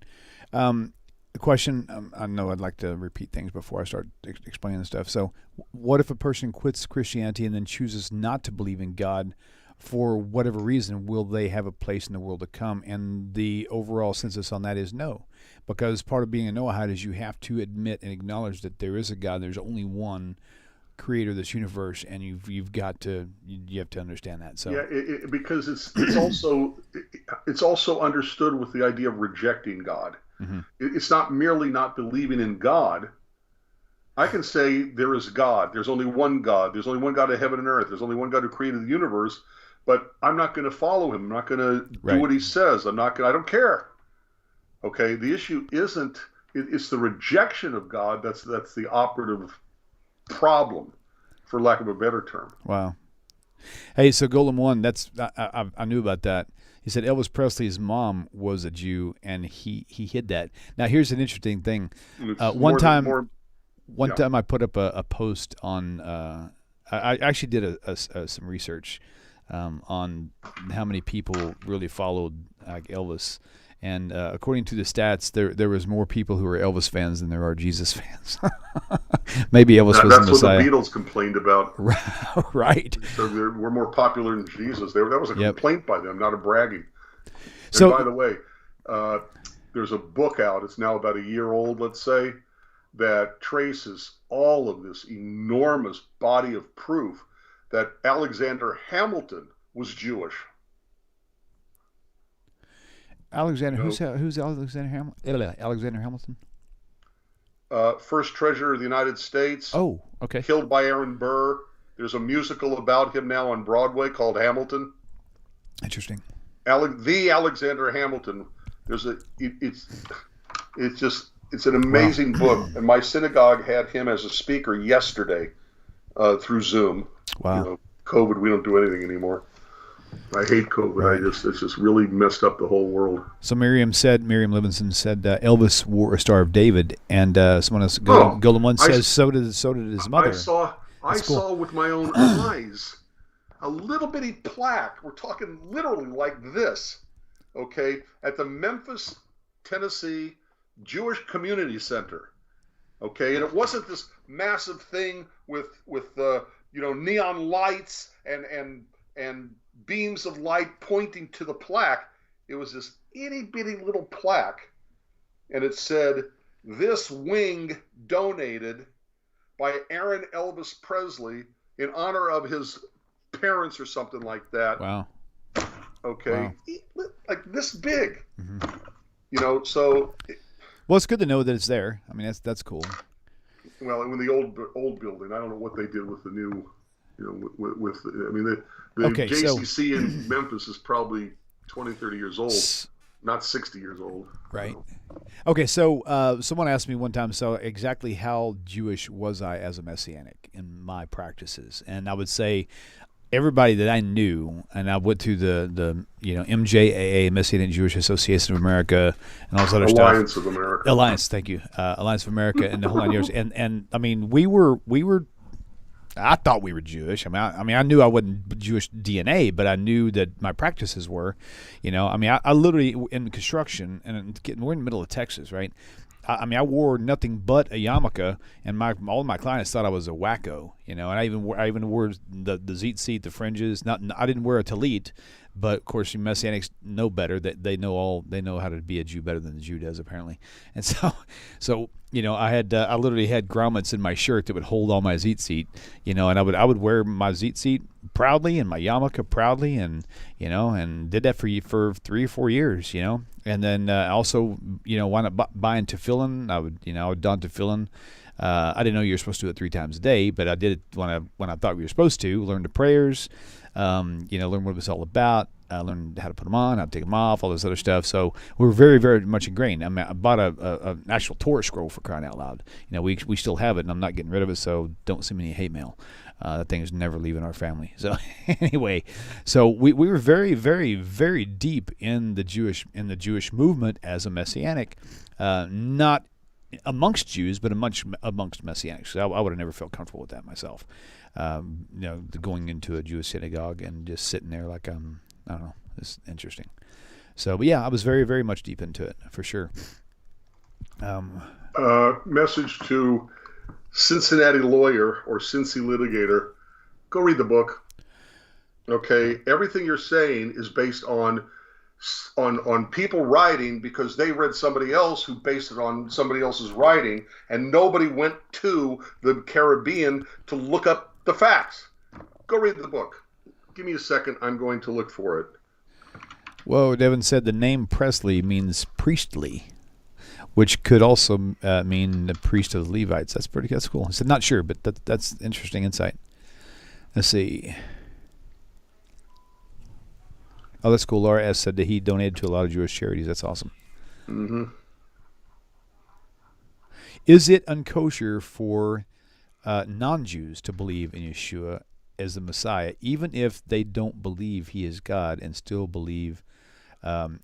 The question, I know I'd like to repeat things before I start explaining this stuff. So what if a person quits Christianity and then chooses not to believe in God for whatever reason? Will they have a place in the world to come? And the overall census on that is no, because part of being a Noahide is you have to admit and acknowledge that there is a God. There's only one creator of this universe, and you have to understand that. So yeah, because it's also understood with the idea of rejecting God. Mm-hmm. It's not merely not believing in God. I can say there is God. There's only one God. There's only one God of heaven and earth. There's only one God who created the universe. But I'm not going to follow him. I'm not going to do what he says. I don't care. Okay. The issue isn't it's the rejection of God that's the operative problem, for lack of a better term. Wow. Hey, so Golem One, I knew about that. He said Elvis Presley's mom was a Jew, and he hid that. Now, here's an interesting thing. One time I put up a post on. I actually did some research on how many people really followed Elvis. And according to the stats, there was more people who were Elvis fans than there are Jesus fans. Maybe Elvis was the Messiah. That's what the Beatles complained about. Right. So we're more popular than Jesus. That was a complaint by them, not a bragging. And so, by the way, there's a book out. It's now about a year old, let's say, that traces all of this enormous body of proof that Alexander Hamilton was Jewish. Alexander, who's Alexander Hamilton? Alexander Hamilton? First treasurer of the United States. Oh, okay. Killed by Aaron Burr. There's a musical about him now on Broadway called Hamilton. Interesting. The Alexander Hamilton. It's an amazing book. And my synagogue had him as a speaker yesterday through Zoom. Wow. COVID, we don't do anything anymore. I hate COVID. Right. It's just really messed up the whole world. So Miriam Levinson said Elvis wore a Star of David, and someone else, Golem One says so did his mother. I saw with my own eyes a little bitty plaque. We're talking literally like this, okay, at the Memphis, Tennessee Jewish Community Center, okay, and it wasn't this massive thing with neon lights and beams of light pointing to the plaque. It was this itty bitty little plaque, and it said, "This wing donated by Aaron Elvis Presley in honor of his parents," or something like that. Wow. Okay. Wow. Like this big. Mm-hmm. So. Well, it's good to know that it's there. I mean, that's cool. Well, in the old building, I don't know what they did with the new. The JCC in Memphis is probably 20, 30 years old, not 60 years old. Right. Okay, so someone asked me one time, so exactly how Jewish was I as a Messianic in my practices? And I would say everybody that I knew, and I went through the MJAA, Messianic Jewish Association of America, and all this other stuff. Alliance of America. Alliance, thank you. Alliance of America, and the whole 9 years. And I mean, we were. I thought we were Jewish. I mean, I knew I wasn't Jewish DNA, but I knew that my practices were. I literally in construction, and we're in the middle of Texas, right? I wore nothing but a yarmulke, and all of my clients thought I was a wacko, And I even wore the tzitzit, the fringes. I didn't wear a talit, but of course, you Messianics know better. That they know how to be a Jew better than the Jew does, apparently. And so I literally had grommets in my shirt that would hold all my tzitzit, and I would wear my tzitzit proudly and my yarmulke proudly, and did that for 3 or 4 years, And then also, wound up buying tefillin. I would don tefillin. I didn't know you were supposed to do it 3 times a day, but I did it when I thought we were supposed to. Learn the prayers, learn what it was all about. I learned how to put them on, how to take them off, all this other stuff. So we were very, very much ingrained. I mean, I bought an actual Torah scroll, for crying out loud. We still have it, and I'm not getting rid of it, so don't send me any hate mail. That thing is never leaving our family. So anyway, so we were very, very, very deep in the Jewish movement as a Messianic, not amongst Jews, but amongst Messianics. So I would have never felt comfortable with that myself. Going into a Jewish synagogue and just sitting there like I don't know. It's interesting. So, but yeah, I was very, very much deep into it for sure. Message to Cincinnati lawyer or Cincy litigator: go read the book. Okay, everything you're saying is based on people writing because they read somebody else who based it on somebody else's writing, and nobody went to the Caribbean to look up the facts. Go read the book. Give me a second. I'm going to look for it. Whoa, Devin said the name Presley means priestly, which could also mean the priest of the Levites. That's cool. I said not sure, but that's interesting insight. Let's see. Oh, that's cool. Laura S. said that he donated to a lot of Jewish charities. That's awesome. Mm-hmm. Is it unkosher for non-Jews to believe in Yeshua as the Messiah, even if they don't believe he is God and still believe the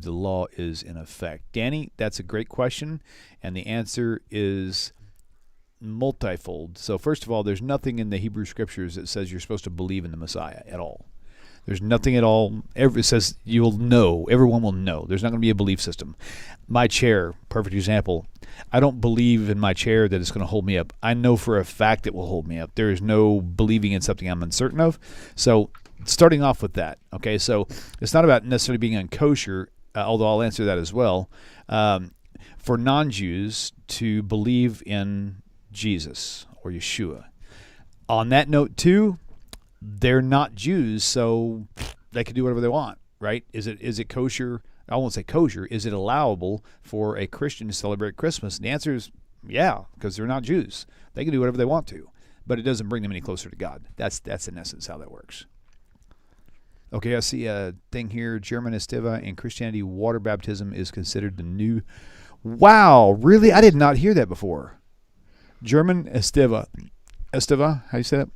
law is in effect? Danny, that's a great question, and the answer is multifold. So first of all, there's nothing in the Hebrew Scriptures that says you're supposed to believe in the Messiah at all. There's nothing at all. It says you'll know. Everyone will know. There's not going to be a belief system. My chair, perfect example. I don't believe in my chair that it's going to hold me up. I know for a fact it will hold me up. There is no believing in something I'm uncertain of. So starting off with that, okay, so it's not about necessarily being unkosher, although I'll answer that as well, for non-Jews to believe in Jesus or Yeshua. On that note, too, they're not Jews, so they can do whatever they want, right? Is it kosher? I won't say kosher. Is it allowable for a Christian to celebrate Christmas? And the answer is yeah, because they're not Jews. They can do whatever they want to, but it doesn't bring them any closer to God. That's in essence how that works. Okay, I see a thing here. German Estiva, in Christianity, water baptism is considered the new... Wow, really? I did not hear that before. German Estiva. Estiva, how do you say that?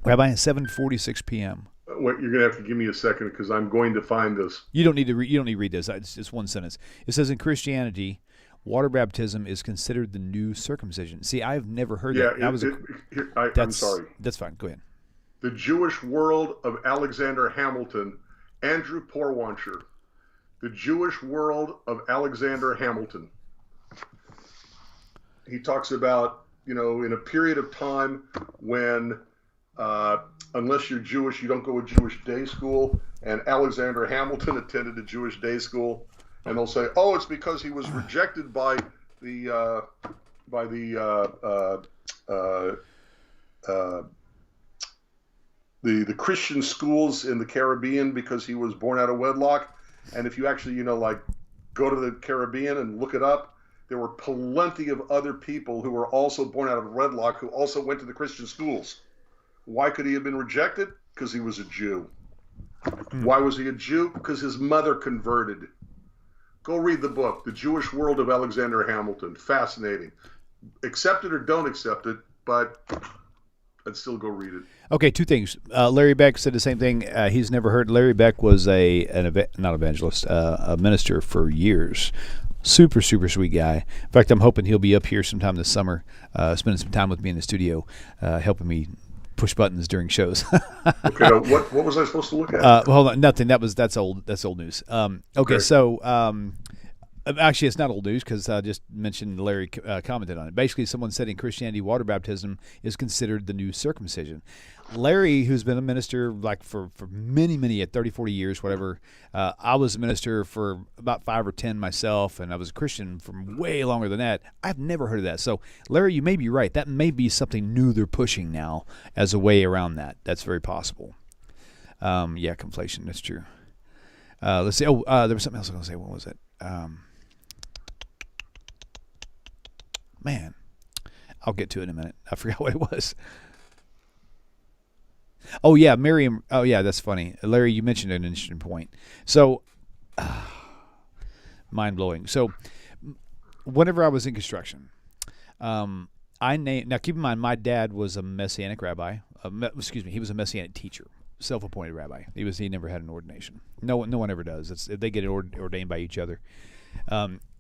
Rabbi, 7:46 p.m. Wait, you're going to have to give me a second because I'm going to find this. You don't need to read this. It's just one sentence. It says in Christianity, water baptism is considered the new circumcision. See, I've never heard that. I'm sorry. That's fine. Go ahead. The Jewish World of Alexander Hamilton, Andrew Porwancher. The Jewish World of Alexander Hamilton. He talks about, in a period of time when, unless you're Jewish, you don't go to Jewish day school. And Alexander Hamilton attended a Jewish day school. And they'll say, oh, it's because he was rejected by the Christian schools in the Caribbean because he was born out of wedlock. And if you actually, go to the Caribbean and look it up, there were plenty of other people who were also born out of wedlock who also went to the Christian schools. Why could he have been rejected? Because he was a Jew. Why was he a Jew? Because his mother converted. Go read the book, The Jewish World of Alexander Hamilton. Fascinating. Accept it or don't accept it, but I'd still go read it. Okay, two things. Larry Beck said the same thing. He's never heard. Larry Beck was not evangelist, a minister for years. Super, super sweet guy. In fact, I'm hoping he'll be up here sometime this summer, spending some time with me in the studio, helping me push buttons during shows. Okay, now what was I supposed to look at? Hold on, nothing. That's old news. Okay, so actually, it's not old news because I just mentioned Larry commented on it. Basically, someone said in Christianity, water baptism is considered the new circumcision. Larry, who's been a minister for many, 30, 40 years, whatever. I was a minister for about 5 or 10 myself, and I was a Christian for way longer than that. I've never heard of that. So, Larry, you may be right. That may be something new they're pushing now as a way around that. That's very possible. Yeah, conflation. That's true. Let's see. Oh, there was something else I was going to say. What was it? Man, I'll get to it in a minute. I forgot what it was. Oh, yeah, Miriam. Oh, yeah, that's funny. Larry, you mentioned an interesting point. So, mind-blowing. So, whenever I was in construction, now keep in mind, my dad was a Messianic rabbi. He was a Messianic teacher, self-appointed rabbi. He never had an ordination. No one ever does. They get ordained by each other.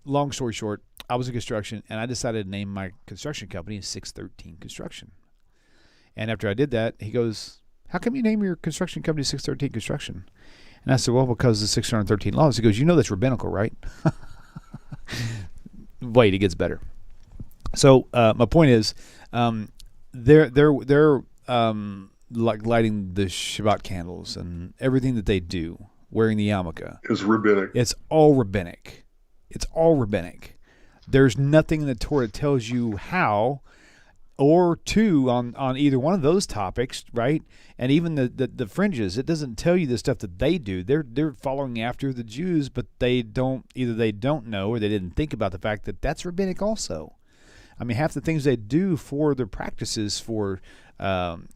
Long story short, I was in construction, and I decided to name my construction company 613 Construction. And after I did that, he goes, how come you name your construction company 613 Construction? And I said, well, because of the 613 laws. He goes, that's rabbinical, right? Wait, it gets better. So my point is, they're like lighting the Shabbat candles and everything that they do, wearing the yarmulke. It's rabbinic. It's all rabbinic. It's all rabbinic. There's nothing in the Torah that tells you how or to on either one of those topics, right? And even the fringes, it doesn't tell you the stuff that they do. They're following after the Jews, but they don't know or they didn't think about the fact that that's rabbinic also. I mean, half the things they do for their practices for like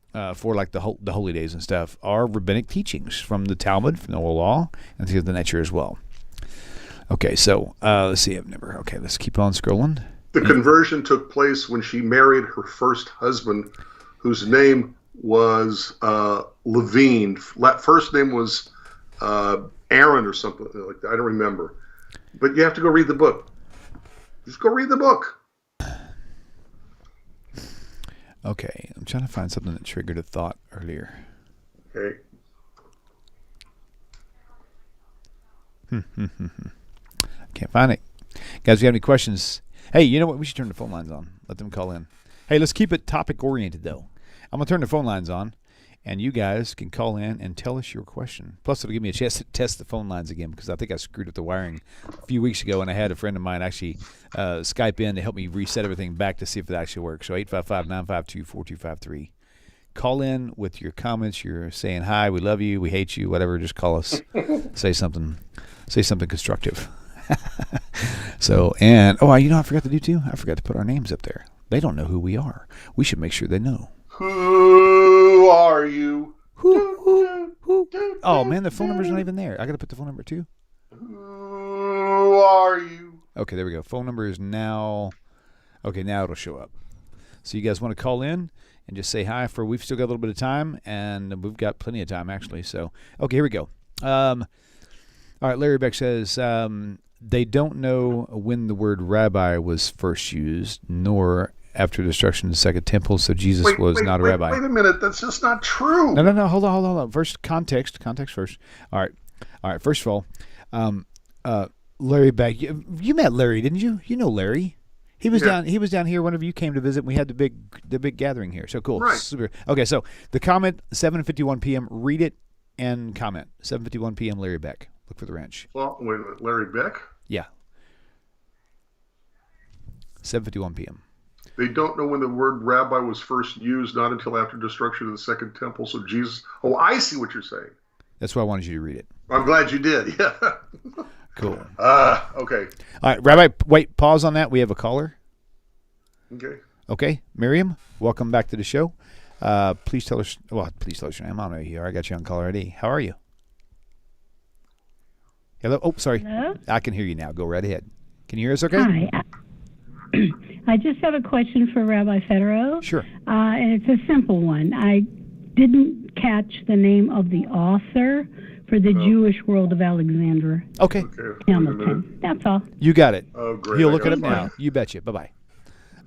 the holy days and stuff are rabbinic teachings from the Talmud, from the oral law, and things of the nature as well. Okay, so let's see. Let's keep on scrolling. The conversion took place when she married her first husband, whose name was Levine. First name was Aaron or something like that. I don't remember. But you have to go read the book. Just go read the book. Okay, I'm trying to find something that triggered a thought earlier. Okay. Can't find it. Guys, if you have any questions, hey, you know what? We should turn the phone lines on. Let them call in. Hey, let's keep it topic-oriented, though. I'm going to turn the phone lines on, and you guys can call in and tell us your question. Plus, it'll give me a chance to test the phone lines again, because I think I screwed up the wiring a few weeks ago, and I had a friend of mine actually Skype in to help me reset everything back to see if it actually works. So 855-952-4253. Call in with your comments. You're saying, hi, we love you, we hate you, whatever. Just call us. Say something constructive. So, and, I forgot to do too? I forgot to put our names up there. They don't know who we are. We should make sure they know. Who are you? Who? Oh, man, the phone number's not even there. I got to put the phone number too. Who are you? Okay, there we go. Phone number is now, okay, now it'll show up. So you guys want to call in and just say hi we've still got a little bit of time, and we've got plenty of time actually. So, okay, here we go. All right, Larry Beck says, they don't know when the word rabbi was first used, nor after destruction of the second temple, so Jesus was not a rabbi. Wait a minute, that's just not true. No, hold on. First, context first. All right, first of all, Larry Beck, you met Larry, didn't you? You know Larry. He was down here whenever you came to visit, and we had the big gathering here. So cool. Right. Super. Okay, so the comment, 7:51 p.m., read it and comment. 7:51 p.m., Larry Beck. Look for the wrench. Well, wait a minute, Larry Beck? Yeah. 7:51 p.m. They don't know when the word rabbi was first used, not until after destruction of the second temple. So Jesus. Oh, I see what you're saying. That's why I wanted you to read it. I'm glad you did. Yeah. Cool. Okay. All right, Rabbi, wait, pause on that. We have a caller. Okay. Miriam, welcome back to the show. Please tell us your name. I don't know who you are. I got you on caller ID. How are you? Hello? Oh, sorry. Hello? I can hear you now. Go right ahead. Can you hear us okay? Hi. I just have a question for Rabbi Federow. Sure. And it's a simple one. I didn't catch the name of the author for the Jewish World of Alexander Okay. Hamilton. That's all. You got it. Oh, great. He'll look it up now. You betcha. Bye-bye.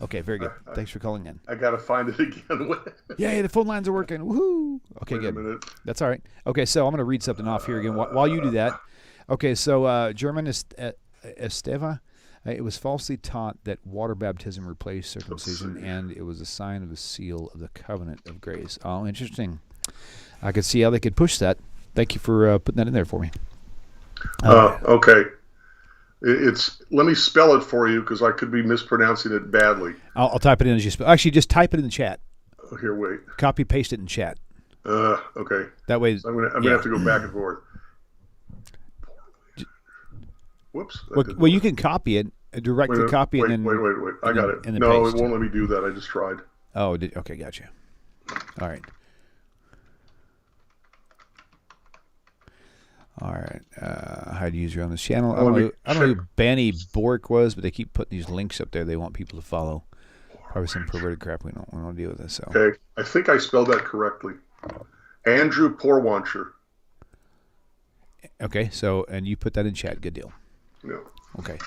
Okay, very good. Thanks for calling in. I got to find it again. Yay, the phone lines are working. Woohoo. Okay, Wait good. a minute. That's all right. Okay, so I'm going to read something off here again while you do that. Okay, so German Esteva, it was falsely taught that water baptism replaced circumcision, and it was a sign of the seal of the covenant of grace. Oh, interesting. I could see how they could push that. Thank you for putting that in there for me. Okay. Let me spell it for you because I could be mispronouncing it badly. I'll type it in as you spell. Actually, just type it in the chat. Oh, here, wait. Copy paste it in chat. Okay. That way. I'm gonna have to go back and forth. Whoops. Well, you can copy it, directly copy it, and then wait. I got it. No, it won't let me do that. I just tried. Oh, okay, gotcha. All right. Hide user on this channel. I don't know who Banny Bork was, but they keep putting these links up there. They want people to follow. Probably some perverted crap. We don't want to deal with this. So. Okay, I think I spelled that correctly. Andrew Porwancher. Okay, so and you put that in chat. Good deal. No. Okay.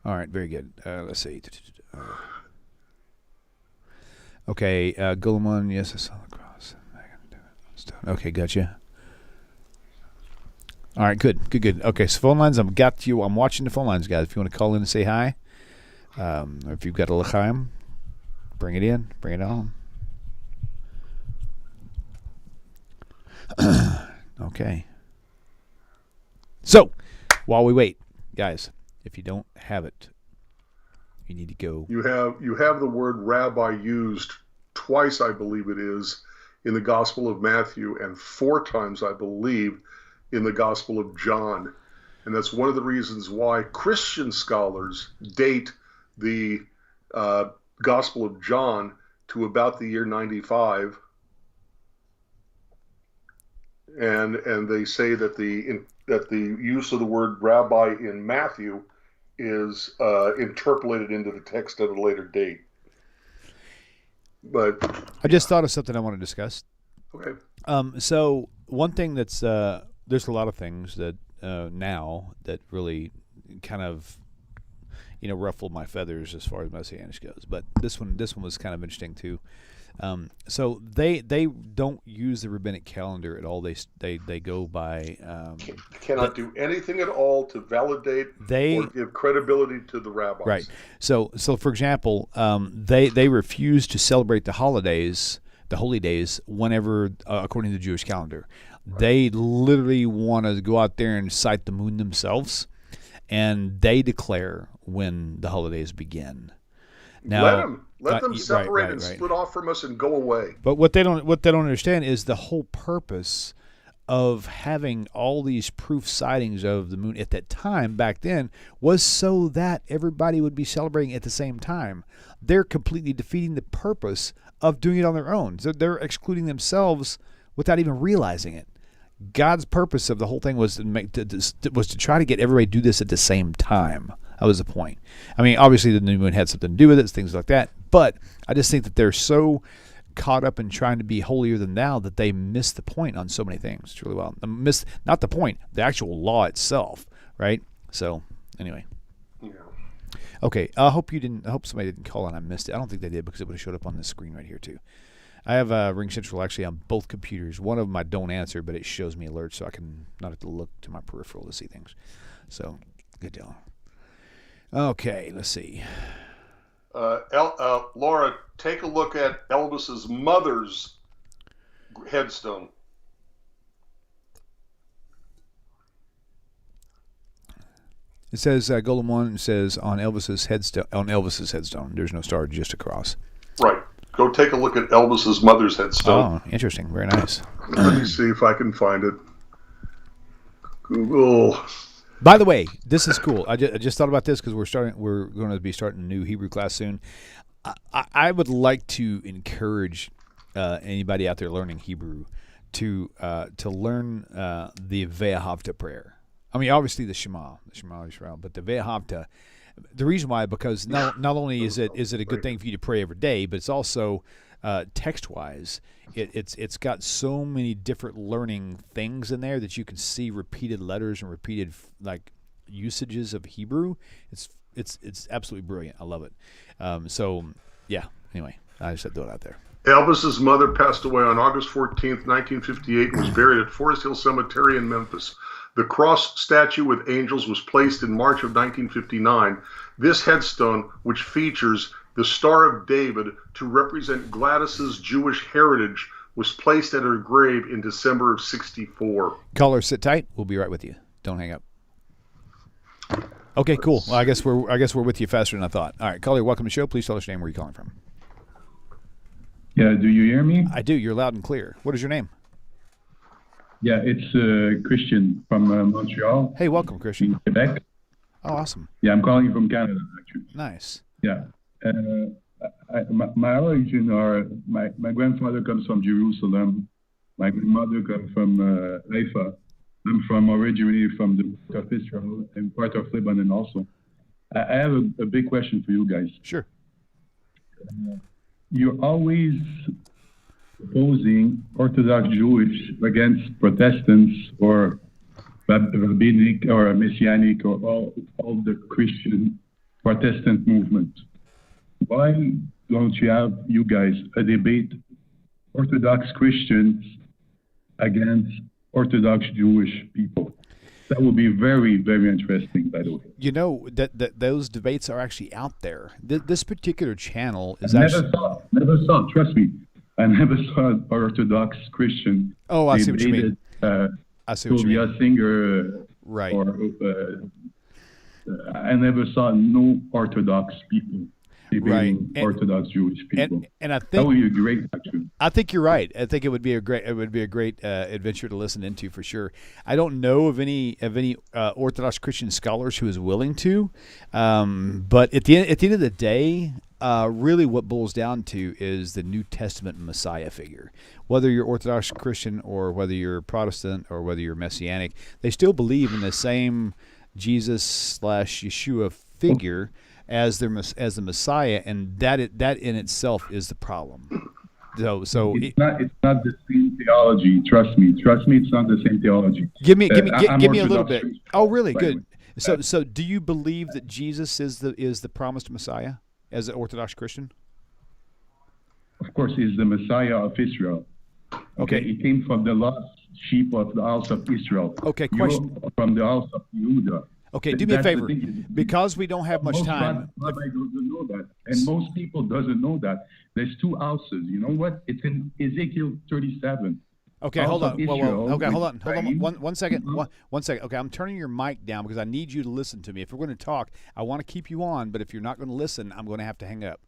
All right, very good. Let's see. Okay, Guillemon, yes, I saw the cross. Okay, gotcha. All right, good. Okay, so phone lines, I'm watching the phone lines, guys. If you want to call in and say hi, or if you've got a l'chaim, bring it in, bring it on. Okay. So, while we wait, guys, if you don't have it, you need to go. You have the word rabbi used twice, I believe it is, in the Gospel of Matthew, and 4 times, I believe, in the Gospel of John. And that's one of the reasons why Christian scholars date the Gospel of John to about the year 95. And they say that the use of the word rabbi in Matthew is interpolated into the text at a later date. But I just thought of something I want to discuss. okay. So one thing that's there's a lot of things that now that really kind of ruffle my feathers as far as Messianics goes, but this one was kind of interesting too. So they don't use the rabbinic calendar at all. They go by Cannot do anything at all to validate or give credibility to the rabbis. Right. So for example, they refuse to celebrate the holidays, the holy days, whenever according to the Jewish calendar. Right. They literally want to go out there and sight the moon themselves, and they declare when the holidays begin. Now, let them separate and split off from us and go away. But what they don't understand is the whole purpose of having all these proof sightings of the moon at that time back then was so that everybody would be celebrating at the same time. They're completely defeating the purpose of doing it on their own. So they're excluding themselves without even realizing it. God's purpose of the whole thing was to try to get everybody to do this at the same time. That was the point. I mean, obviously the new moon had something to do with it, things like that. But I just think that they're so caught up in trying to be holier than thou that they miss the point on so many things. It's really well. Not the point, the actual law itself, right? So, anyway. Yeah. Okay, I hope somebody didn't call and I missed it. I don't think they did because it would have showed up on the screen right here too. I have Ring Central actually on both computers. One of them I don't answer, but it shows me alerts so I can not have to look to my peripheral to see things. So, good deal. Okay, let's see. Laura, take a look at Elvis's mother's headstone. It says Golem 1 says on Elvis's headstone. There's no star, just a cross. Right. Go take a look at Elvis's mother's headstone. Oh, interesting. Very nice. Let me see if I can find it. Google. By the way, this is cool. I just thought about this because we're going to be starting a new Hebrew class soon. I would like to encourage anybody out there learning Hebrew to learn the Ve'ahavta prayer. I mean, obviously the Shema Yisrael, but the Ve'ahavta. The reason why, because not only is it a good thing for you to pray every day, but it's also text-wise, it's got so many different learning things in there that you can see repeated letters and repeated usages of Hebrew. It's absolutely brilliant. I love it. So yeah. Anyway, I just had to throw it out there. Elvis's mother passed away on August 14th, 1958, and was buried at Forest Hill Cemetery in Memphis. The cross statue with angels was placed in March of 1959. This headstone, which features the Star of David to represent Gladys's Jewish heritage, was placed at her grave in December of '64. Caller, sit tight. We'll be right with you. Don't hang up. Okay, cool. Well, I guess we're with you faster than I thought. All right, caller, welcome to the show. Please tell us your name. Where you're calling from? Yeah, do you hear me? I do. You're loud and clear. What is your name? Yeah, it's Christian from Montreal. Hey, welcome, Christian. Quebec. Oh, awesome. Yeah, I'm calling from Canada, actually. Nice. Yeah. My origin are, my grandfather comes from Jerusalem. My mother comes from Haifa. I'm originally from the part of Israel and part of Lebanon also. I have a big question for you guys. Sure. You're always opposing Orthodox Jewish against Protestants or rabbinic or Messianic or all the Christian Protestant movement. Why don't you guys a debate Orthodox Christians against Orthodox Jewish people? That would be very, very interesting, by the way. You know, that those debates are actually out there. This particular channel is never saw, trust me. I never saw an Orthodox Christian. Oh, I see what you mean. I see what you mean. Tovia singer. Right. Or, I never saw no Orthodox people. Right. Orthodox Jewish people. And I think that would be great, actually. I think you're right. I think it would be a great adventure to listen into for sure. I don't know of any Orthodox Christian scholars who is willing to, but at the end of the day, really what boils down to is the New Testament Messiah figure. Whether you're Orthodox Christian or whether you're Protestant or whether you're Messianic, they still believe in the same Jesus/Yeshua figure as the Messiah, and that in itself is the problem. So it's not the same theology. Trust me, it's not the same theology. Give me a little Orthodox bit. Christian, Oh, really? by the Good. So do you believe that Jesus is the promised Messiah as an Orthodox Christian? Of course, he's the Messiah of Israel. Okay. He came from the lost sheep of the house of Israel. Okay, You're from the house of Judah. Okay, do me a That's the favor. thing. Because we don't have much Most time. Rabbi doesn't know that, and most people doesn't know that. There's two houses. You know what? It's in Ezekiel 37. Okay, hold on. Israel, Okay, hold on. Chaim. One second. One second. Okay, I'm turning your mic down because I need you to listen to me. If we're going to talk, I want to keep you on, but if you're not going to listen, I'm going to have to hang up.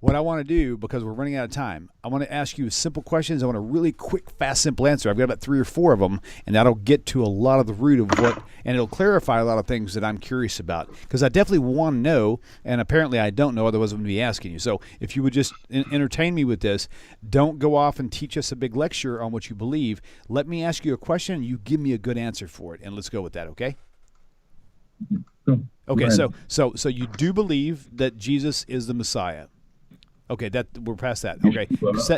What I want to do, because we're running out of time, I want to ask you simple questions. I want a really quick, fast, simple answer. I've got about 3 or 4 of them, and that'll get to a lot of the root of what, and it'll clarify a lot of things that I'm curious about. Because I definitely want to know, and apparently I don't know, otherwise I wouldn't be asking you. So if you would just entertain me with this, don't go off and teach us a big lecture on what you believe. Let me ask you a question, and you give me a good answer for it, and let's go with that, okay? Okay, so you do believe that Jesus is the Messiah. Okay, that we're past that. Okay.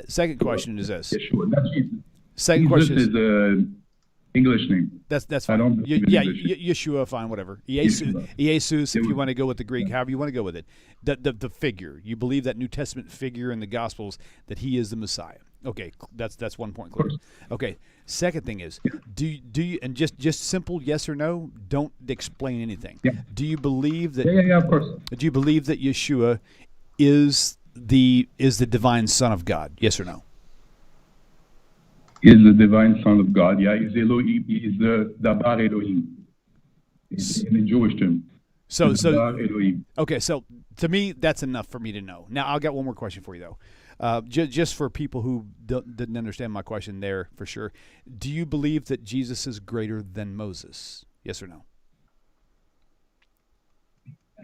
Second question is this. Yeshua. That's Jesus. Second question is an English name. That's fine. I don't believe in English. Yeshua, fine, whatever. Jesus, if you want to go with the Greek, however you want to go with it. The figure. You believe that New Testament figure in the Gospels that he is the Messiah. Okay, that's 1 point clear. Okay. Second thing is, do you and just simple yes or no? Don't explain anything. Yeah. Do you believe that? Yeah, of course. Do you believe that Yeshua is the divine Son of God? Yes or no? Is the divine Son of God? Yeah, he's Elohim. He's the Dabar Elohim. It's in the Jewish term. So Elohim. Okay, so to me that's enough for me to know. Now I've got one more question for you though. Just for people who didn't understand my question there for sure. Do you believe that Jesus is greater than Moses? Yes or no?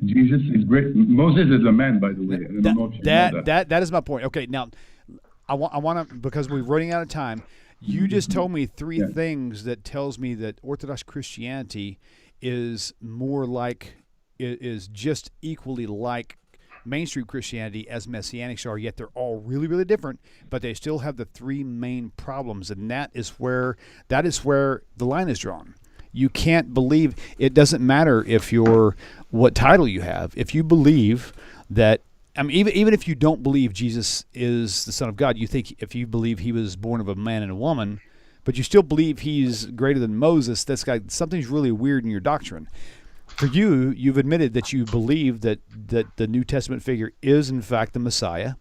Jesus is great. Moses is a man, by the way. I don't know if you know that. That is my point. Okay, now I want to, because we're running out of time. You just told me 3 things that tells me that Orthodox Christianity is more like, is just equally like mainstream Christianity as Messianics are, yet they're all really, really different, but they still have the 3 main problems, and that is where the line is drawn. You can't believe, it doesn't matter if you're, what title you have. If you believe that, I mean, even if you don't believe Jesus is the Son of God, you think if you believe he was born of a man and a woman, but you still believe he's greater than Moses, something's really weird in your doctrine. For you, you've admitted that you believe that the New Testament figure is in fact the Messiah.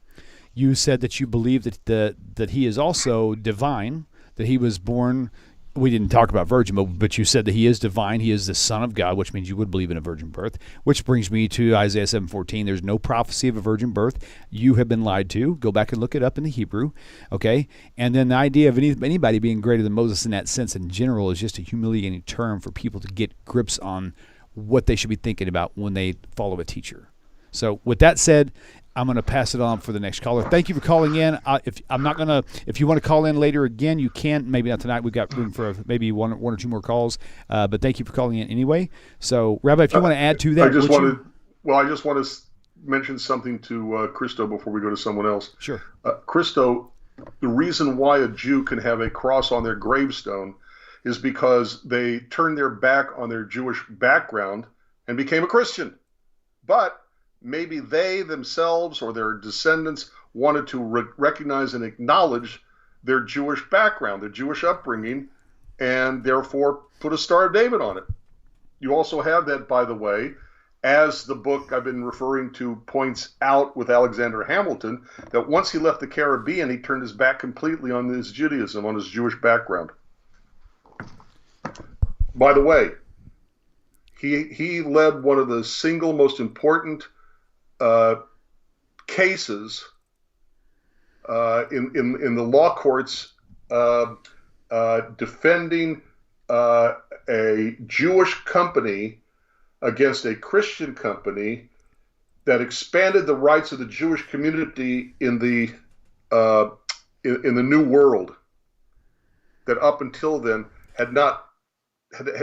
You said that you believe that he is also divine, that he was born. We didn't talk about virgin, but you said that he is divine. He is the Son of God, which means you would believe in a virgin birth, which brings me to Isaiah 7:14. There's no prophecy of a virgin birth. You have been lied to. Go back and look it up in the Hebrew, okay? And then the idea of anybody being greater than Moses in that sense in general is just a humiliating term for people to get grips on what they should be thinking about when they follow a teacher. So with that said, I'm going to pass it on for the next caller. Thank you for calling in. If you want to call in later again, you can. Maybe not tonight. We've got room for maybe one or 2 more calls. But thank you for calling in anyway. So, Rabbi, if you want to add to that, I just want to mention something to Christo before we go to someone else. Sure. Christo, the reason why a Jew can have a cross on their gravestone is because they turned their back on their Jewish background and became a Christian. But maybe they themselves or their descendants wanted to recognize and acknowledge their Jewish background, their Jewish upbringing, and therefore put a Star of David on it. You also have that, by the way, as the book I've been referring to points out with Alexander Hamilton, that once he left the Caribbean, he turned his back completely on his Judaism, on his Jewish background. By the way, he led one of the single most important cases in the law courts defending a Jewish company against a Christian company that expanded the rights of the Jewish community in the New World, that up until then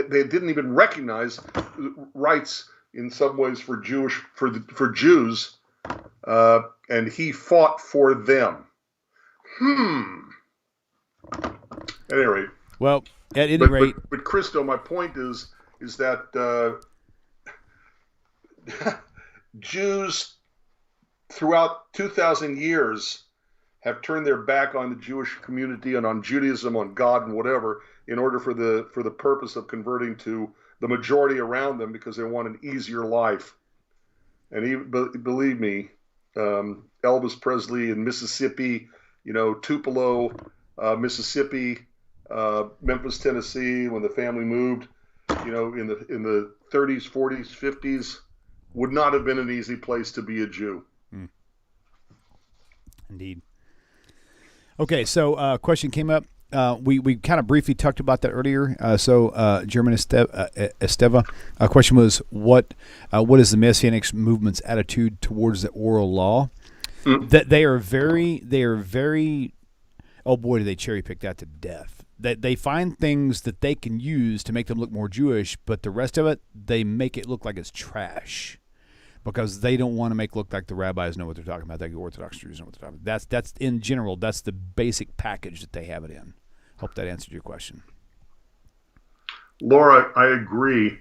they didn't even recognize rights in some ways for Jews, and he fought for them. Anyway. Well, at any rate, but Christo, my point is that Jews throughout 2,000 years have turned their back on the Jewish community and on Judaism, on God and whatever, in order for the purpose of converting to the majority around them because they want an easier life. And even, believe me, Elvis Presley in Mississippi, Tupelo, Mississippi, Memphis, Tennessee, when the family moved, in the 30s, 40s, 50s, would not have been an easy place to be a Jew. Indeed. Okay, so a question came up. We kind of briefly talked about that earlier. German Esteva, a question was, what is the Messianics movement's attitude towards the oral law? That they are very. Oh boy, do they cherry pick that to death. That they find things that they can use to make them look more Jewish, but the rest of it, they make it look like it's trash because they don't want to make it look like the rabbis know what they're talking about. The Orthodox Jews know what they're talking about. That's in general, that's the basic package that they have it in. Hope that answered your question. Laura, I agree.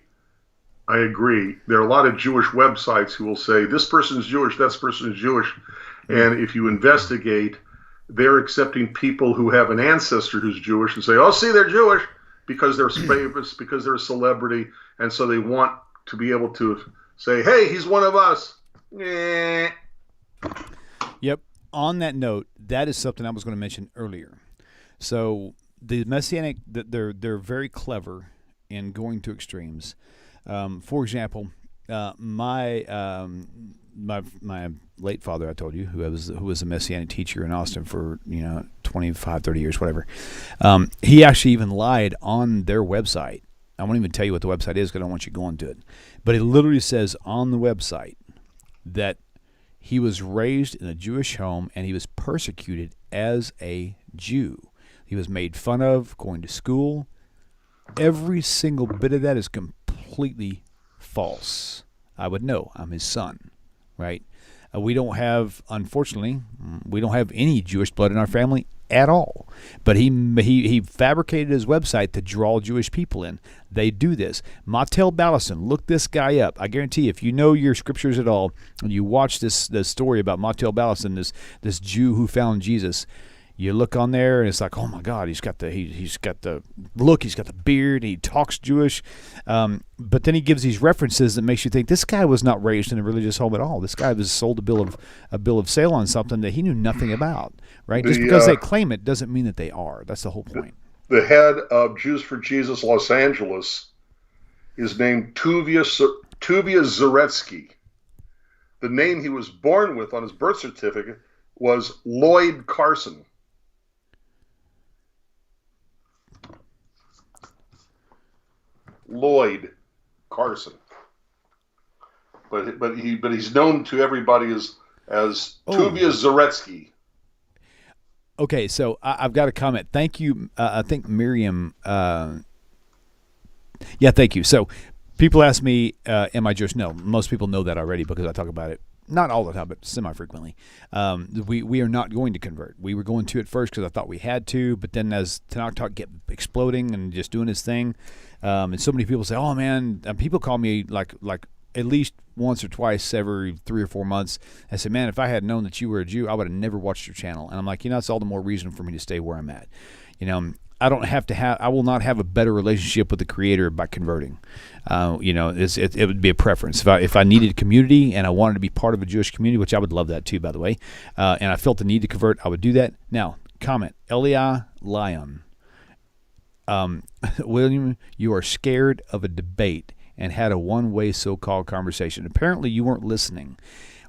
There are a lot of Jewish websites who will say, this person is Jewish, that person is Jewish. And if you investigate, they're accepting people who have an ancestor who's Jewish and say, oh, see, they're Jewish because they're famous, because they're a celebrity. And so they want to be able to say, hey, he's one of us. Yep. On that note, that is something I was going to mention earlier. So the Messianic, they're very clever in going to extremes. For example, my late father, I told you, who was a Messianic teacher in Austin for 25, 30 years, whatever. He actually even lied on their website. I won't even tell you what the website is because I don't want you going to it. But it literally says on the website that he was raised in a Jewish home and he was persecuted as a Jew. He was made fun of going to school. Every single bit of that is completely false. I would know. I'm his son, right? We don't have, unfortunately, any Jewish blood in our family at all. But he fabricated his website to draw Jewish people in. They do this. Mattel Ballison, look this guy up. I guarantee if you know your scriptures at all, and you watch this story about Mattel Ballison, this Jew who found Jesus, you look on there and it's like, oh my God, he's got the look, he's got the beard, he talks Jewish, but then he gives these references that makes you think this guy was not raised in a religious home at all. This guy was sold a bill of sale on something that he knew nothing about, right? Just because they claim it doesn't mean that they are. That's the whole point. The head of Jews for Jesus Los Angeles is named Tovia Zaretsky. The name he was born with on his birth certificate was Lloyd Carson. Lloyd Carson, but he's known to everybody as Tovia Zaretsky. Okay, so I've got a comment. Thank you. I think Miriam. Thank you. So people ask me, "Am I Jewish?" No, most people know that already because I talk about it. Not all the time, but semi-frequently. We are not going to convert. We were going to at first because I thought we had to, but then as Tanakh Talk kept exploding and just doing his thing, and so many people say, "Oh man," people call me like at least once or twice every 3 or 4 months. I say, "Man, if I had known that you were a Jew, I would have never watched your channel." And I'm like, it's all the more reason for me to stay where I'm at. I will not have a better relationship with the Creator by converting. It would be a preference. If I needed community and I wanted to be part of a Jewish community, which I would love that too, by the way, and I felt the need to convert, I would do that. Now, comment, Eliah Lyon. William, you are scared of a debate and had a one-way so-called conversation. Apparently, you weren't listening.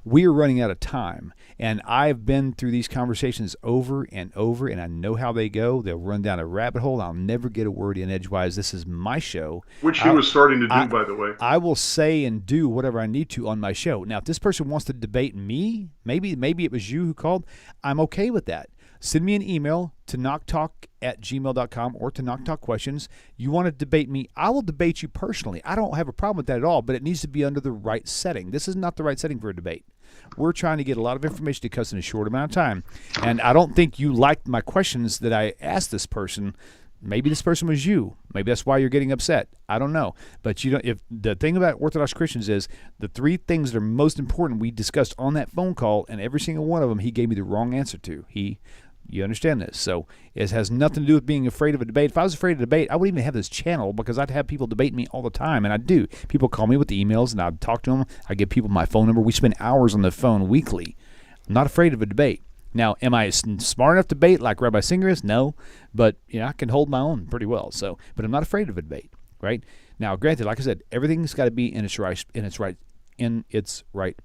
We are running out of time, and I've been through these conversations over and over, and I know how they go. They'll run down a rabbit hole. I'll never get a word in edgewise. This is my show. Which he was starting to do, by the way. I will say and do whatever I need to on my show. Now, if this person wants to debate me, maybe it was you who called, I'm okay with that. Send me an email, to knocktalk@gmail.com or to knocktalk questions. You want to debate me, I will debate you personally. I don't have a problem with that at all, but it needs to be under the right setting. This is not the right setting for a debate. We're trying to get a lot of information to us in a short amount of time. And I don't think you liked my questions that I asked this person. Maybe this person was you. Maybe that's why you're getting upset. I don't know. But you don't. If the thing about Orthodox Christians is the three things that are most important we discussed on that phone call, and every single one of them he gave me the wrong answer to. You understand this. So it has nothing to do with being afraid of a debate. If I was afraid of debate, I wouldn't even have this channel, because I'd have people debate me all the time, and I do. People call me with the emails, and I'd talk to them. I give people my phone number. We spend hours on the phone weekly. I'm not afraid of a debate. Now, am I smart enough to debate like Rabbi Singer is? No, but I can hold my own pretty well. So, but I'm not afraid of a debate, right? Now, granted, like I said, everything's got to be in its right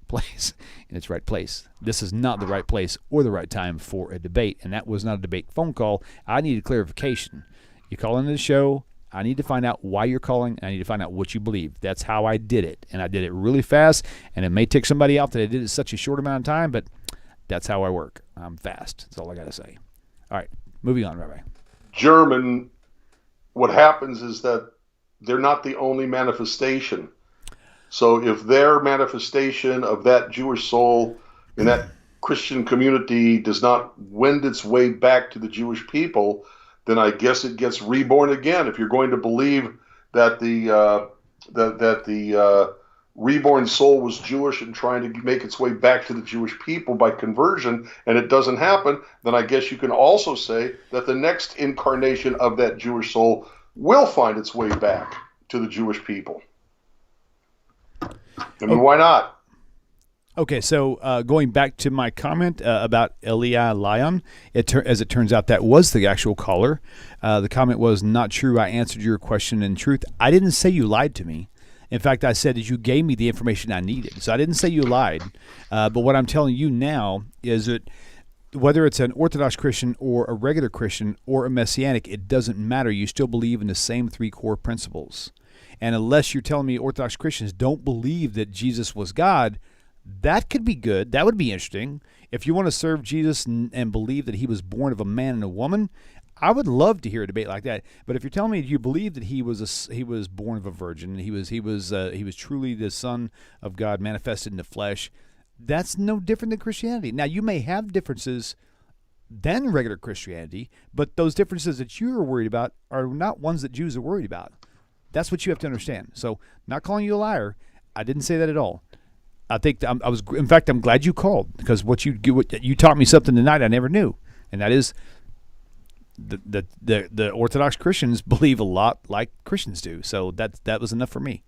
place. In its right place. This is not the right place or the right time for a debate, and that was not a debate phone call. I needed clarification. You call into the show. I need to find out why you're calling. I need to find out what you believe. That's how I did it, and I did it really fast. And it may tick somebody out that I did it in such a short amount of time, but that's how I work. I'm fast. That's all I got to say. All right, moving on, Rabbi. German, what happens is that they're not the only manifestation. So if their manifestation of that Jewish soul in that Christian community does not wend its way back to the Jewish people, then I guess it gets reborn again. If you're going to believe that the reborn soul was Jewish and trying to make its way back to the Jewish people by conversion, and it doesn't happen, then I guess you can also say that the next incarnation of that Jewish soul will find its way back to the Jewish people. I mean, why not? Okay, so going back to my comment about Leah Lion, as it turns out, that was the actual caller. The comment was, not true, I answered your question in truth. I didn't say you lied to me. In fact, I said that you gave me the information I needed. So I didn't say you lied. But what I'm telling you now is that whether it's an Orthodox Christian or a regular Christian or a Messianic, it doesn't matter. You still believe in the same three core principles. And unless you're telling me Orthodox Christians don't believe that Jesus was God, that could be good. That would be interesting. If you want to serve Jesus and believe that he was born of a man and a woman, I would love to hear a debate like that. But if you're telling me you believe that he was born of a virgin, he was truly the Son of God manifested in the flesh, that's no different than Christianity. Now, you may have differences than regular Christianity, but those differences that you are worried about are not ones that Jews are worried about. That's what you have to understand. So, not calling you a liar, I didn't say that at all. I think in fact, I'm glad you called, because what you taught me something tonight I never knew, and that is the Orthodox Christians believe a lot like Christians do. So that was enough for me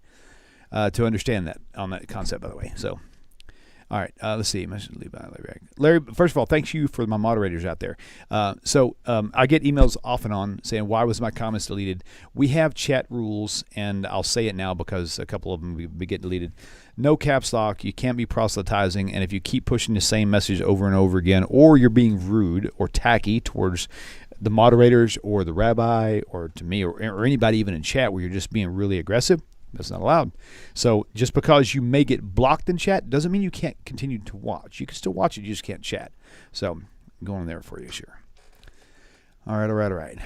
to understand that on that concept, by the way. So, all right, let's see. Larry, first of all, thanks you for my moderators out there. So I get emails off and on saying, why was my comments deleted? We have chat rules, and I'll say it now because a couple of them will get deleted. No caps lock. You can't be proselytizing, and if you keep pushing the same message over and over again, or you're being rude or tacky towards the moderators or the rabbi or to me or anybody even in chat where you're just being really aggressive, that's not allowed. So just because you may get blocked in chat doesn't mean you can't continue to watch. You can still watch it, you just can't chat. So I'm going there for you, sure. All right.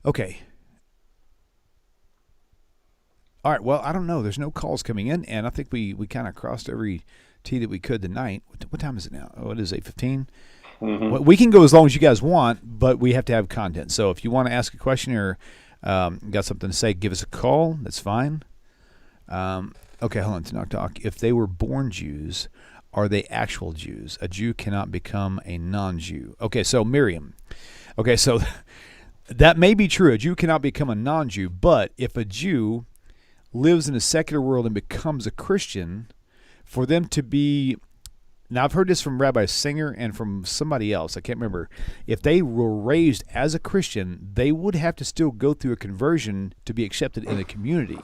Okay. All right, well, I don't know. There's no calls coming in, and I think we kind of crossed every T that we could tonight. What time is it now? Oh, it is 8:15. Mm-hmm. We can go as long as you guys want, but we have to have content. So if you want to ask a question or got something to say, give us a call. That's fine. Okay, hold on. To talk. If they were born Jews, are they actual Jews? A Jew cannot become a non-Jew. Okay, so Miriam. Okay, so that may be true. A Jew cannot become a non-Jew, but if a Jew lives in a secular world and becomes a Christian, for them to be, now I've heard this from Rabbi Singer and from somebody else, I can't remember, if they were raised as a Christian, they would have to still go through a conversion to be accepted in the community.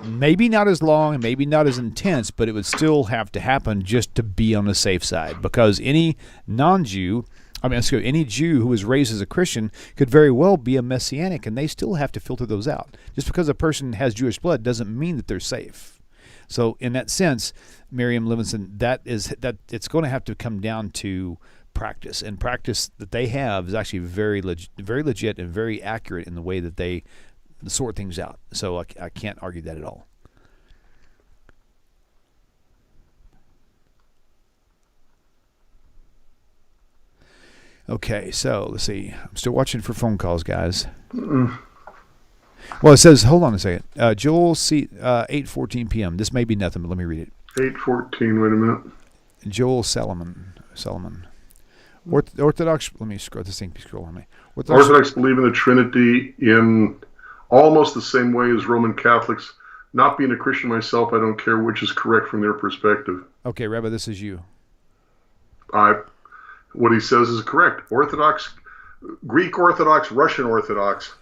Maybe not as long and maybe not as intense, but it would still have to happen just to be on the safe side, because any any Jew who was raised as a Christian could very well be a Messianic, and they still have to filter those out. Just because a person has Jewish blood doesn't mean that they're safe. So in that sense, Miriam Livingston, that it's going to have to come down to practice, and practice that they have is actually very legit and very accurate in the way that they sort things out. So I can't argue that at all. Okay, so let's see. I'm still watching for phone calls, guys. Well, it says, hold on a second. Joel, 8:14 p.m. This may be nothing, but let me read it. 8:14. Wait a minute. Joel Solomon. Orthodox. Let me scroll this thing. Scroll on me. Orthodox believe in the Trinity in almost the same way as Roman Catholics. Not being a Christian myself, I don't care which is correct from their perspective. Okay, Rabbi, this is you. What he says is correct. Orthodox, Greek Orthodox, Russian Orthodox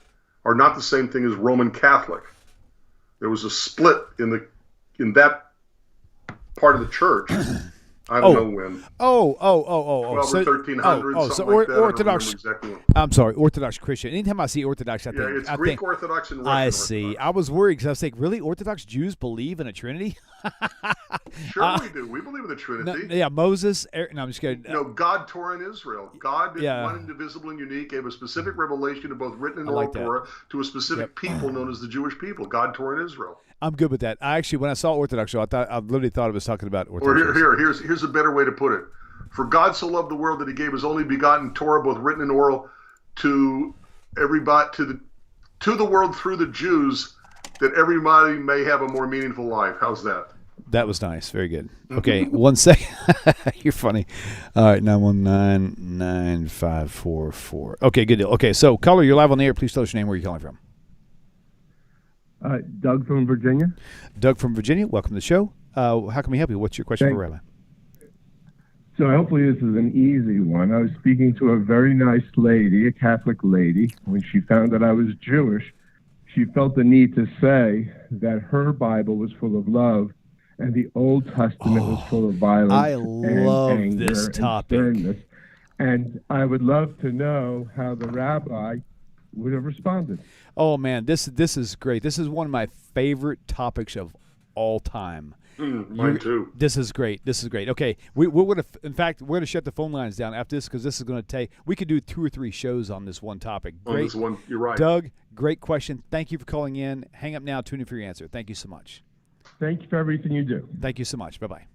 are not the same thing as Roman Catholic. There was a split in that part of the church. I don't know when. 12 or 1300, something like that. Orthodox. Exactly when. I'm sorry, Orthodox Christian. Anytime I see Orthodox, I think. Yeah, it's Greek Orthodox and Russian I Orthodox. see. I was worried because I was thinking, really? Orthodox Jews believe in a Trinity? Sure we do. We believe in the Trinity. Moses. No, I'm just kidding. God, Torah, and Israel. God is one, indivisible, and unique, gave a specific revelation of both written and oral Torah to a specific people known as the Jewish people. God, Torah, and Israel. I'm good with that. When I saw Orthodox, I literally thought it was talking about Orthodox. Or here's a better way to put it. For God so loved the world that he gave his only begotten Torah, both written and oral, to everybody, to the world through the Jews, that everybody may have a more meaningful life. How's that? That was nice. Very good. Okay, 1 second. You're funny. All right, 919-9544. Okay, good deal. Okay, so caller, you're live on the air. Please tell us your name, where you're calling from. Doug from Virginia. Doug from Virginia, welcome to the show. How can we help you? What's your question for Rabbi? So hopefully this is an easy one. I was speaking to a very nice lady, a Catholic lady. When she found that I was Jewish, she felt the need to say that her Bible was full of love and the Old Testament was full of violence. I love this topic. And I would love to know how the rabbi would have responded. Oh man, this is great. This is one of my favorite topics of all time. Mine too. This is great. Okay, we're gonna. In fact, we're gonna shut the phone lines down after this because this is gonna take. We could do 2 or 3 shows on this one topic. Great. On this one, you're right. Doug, great question. Thank you for calling in. Hang up now. Tune in for your answer. Thank you so much. Thank you for everything you do. Thank you so much. Bye bye.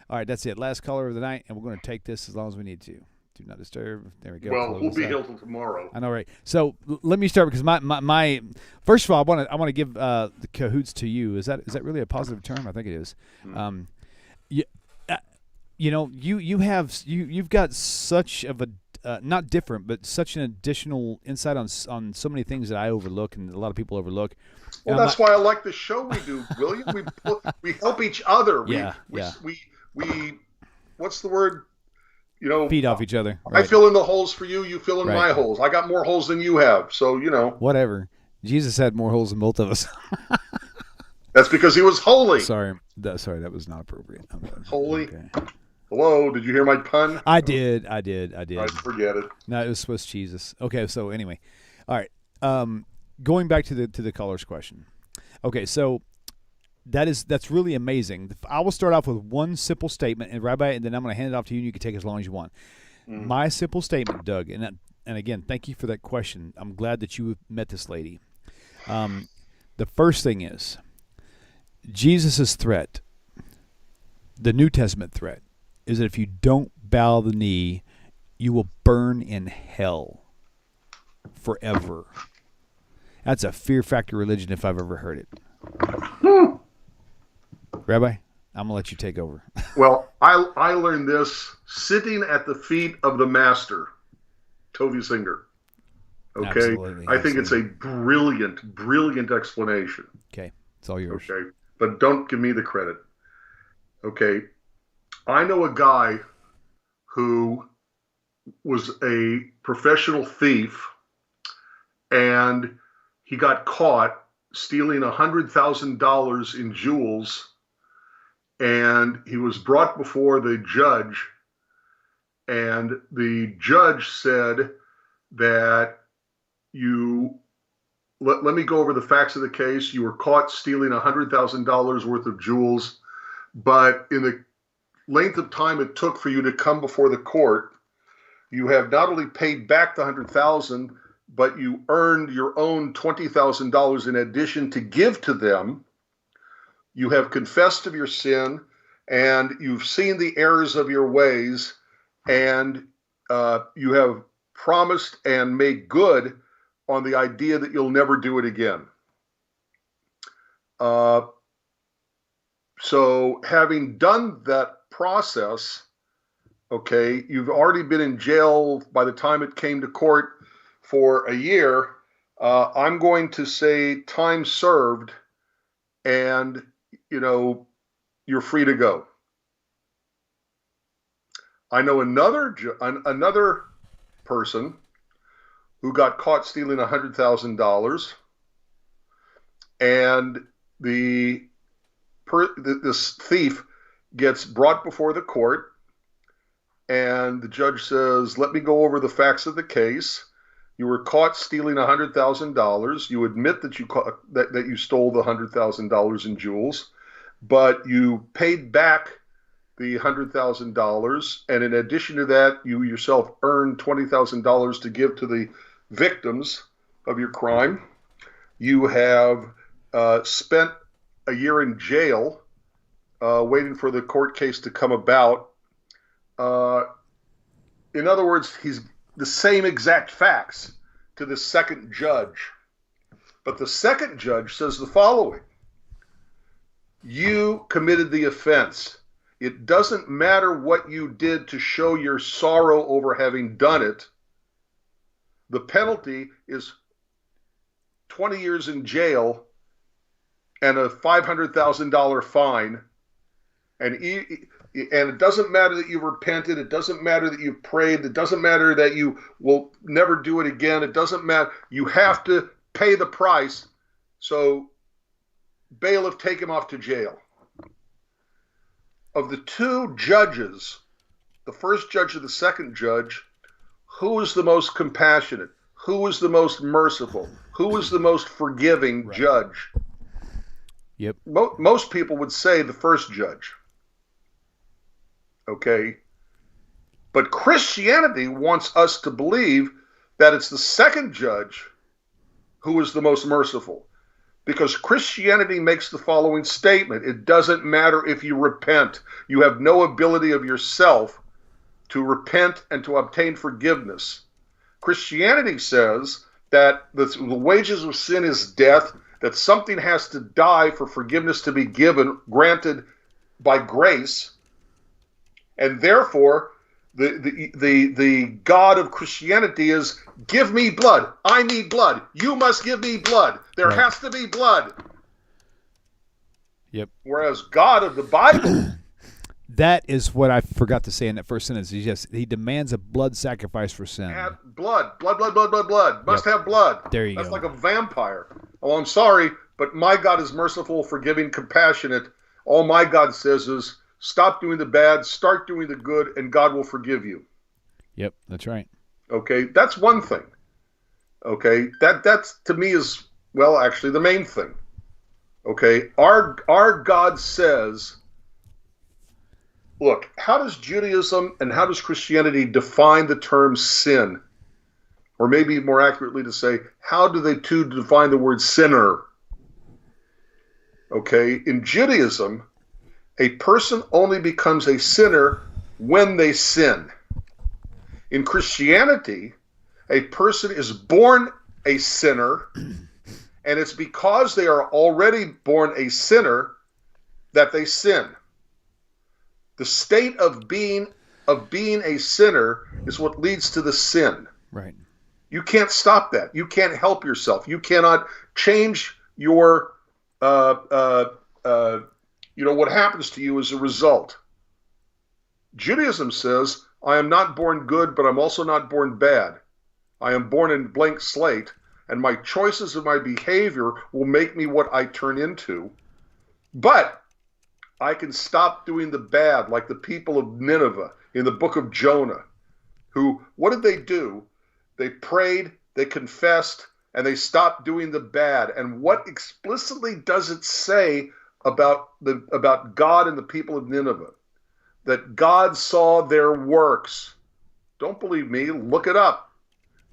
All right, that's it. Last caller of the night, and we're gonna take this as long as we need to. Do not disturb. There we go. Well, we'll be here till tomorrow. I know, right? So let me start because my first of all, I want to give the cahoots to you. Is that really a positive term? I think it is. You've got such of a not different, but such an additional insight on so many things that I overlook and a lot of people overlook. Well, that's why I like the show we do, William. We help each other. We what's the word? Feed off each other. Right. I fill in the holes for you. You fill in my holes. I got more holes than you have. So, Whatever. Jesus had more holes than both of us. That's because he was holy. Sorry, that was not appropriate. Holy. Okay. Hello, did you hear my pun? I did. I forget it. No, it was Swiss Jesus. Okay, so anyway. All right. Going back to the caller's question. Okay, so that's really amazing. I will start off with one simple statement, and Rabbi, and then I'm going to hand it off to you, and you can take it as long as you want. My simple statement, Doug, and again, thank you for that question. I'm glad that you met this lady. The first thing is Jesus' threat, the New Testament threat, is that if you don't bow the knee, you will burn in hell forever. That's a fear factor religion if I've ever heard it. Rabbi, I'm going to let you take over. Well, I learned this sitting at the feet of the master, Tovia Singer. Okay? Absolutely, I think it's a brilliant, brilliant explanation. Okay. It's all yours. Okay. But don't give me the credit. Okay. I know a guy who was a professional thief, and he got caught stealing $100,000 in jewels, and he was brought before the judge, and the judge said that let me go over the facts of the case. You were caught stealing $100,000 worth of jewels, but in the length of time it took for you to come before the court, you have not only paid back the $100,000, but you earned your own $20,000 in addition to give to them. You have confessed of your sin, and you've seen the errors of your ways, and you have promised and made good on the idea that you'll never do it again. So having done that process, okay, you've already been in jail by the time it came to court for a year. I'm going to say time served, and, you know, you're free to go. I know another person who got caught stealing $100,000, and this thief gets brought before the court, and the judge says, let me go over the facts of the case. You were caught stealing $100,000. You admit that you stole the $100,000 in jewels, but you paid back the $100,000, and in addition to that, you yourself earned $20,000 to give to the victims of your crime. You have spent a year in jail waiting for the court case to come about. In other words, he's the same exact facts to the second judge. But the second judge says the following: you committed the offense. It doesn't matter what you did to show your sorrow over having done it. The penalty is 20 years in jail and a $500,000 fine. And it doesn't matter that you've repented. It doesn't matter that you've prayed. It doesn't matter that you will never do it again. It doesn't matter. You have to pay the price. So bailiff, take him off to jail. Of the two judges, the first judge and the second judge, who is the most compassionate? Who is the most merciful? Who is the most forgiving judge? Yep. Most people would say the first judge. Okay? But Christianity wants us to believe that it's the second judge who is the most merciful. Because Christianity makes the following statement: it doesn't matter if you repent. You have no ability of yourself to repent and to obtain forgiveness. Christianity says that the wages of sin is death, that something has to die for forgiveness to be granted by grace, and therefore the God of Christianity is, give me blood. I need blood. You must give me blood. There has to be blood. Yep. Whereas God of the Bible, that is what I forgot to say in that first sentence. He demands a blood sacrifice for sin. Blood. Must have blood. There you That's go. like a vampire. Oh, I'm sorry, but my God is merciful, forgiving, compassionate. All my God says is, stop doing the bad, start doing the good, and God will forgive you. Yep, that's right. Okay, that's one thing. Okay, that's to me is, well, actually the main thing. Okay, our God says, look, how does Judaism and how does Christianity define the term sin? Or maybe more accurately to say, how do they two define the word sinner? Okay, in Judaism, a person only becomes a sinner when they sin. In Christianity, a person is born a sinner, and it's because they are already born a sinner that they sin. The state of being a sinner is what leads to the sin. Right. You can't stop that. You can't help yourself. You cannot change your what happens to you as a result. Judaism says, I am not born good, but I'm also not born bad. I am born in blank slate, and my choices and my behavior will make me what I turn into. But I can stop doing the bad, like the people of Nineveh in the book of Jonah, who, what did they do? They prayed, they confessed, and they stopped doing the bad. And what explicitly does it say about God and the people of Nineveh? that God saw their works. Don't believe me, look it up.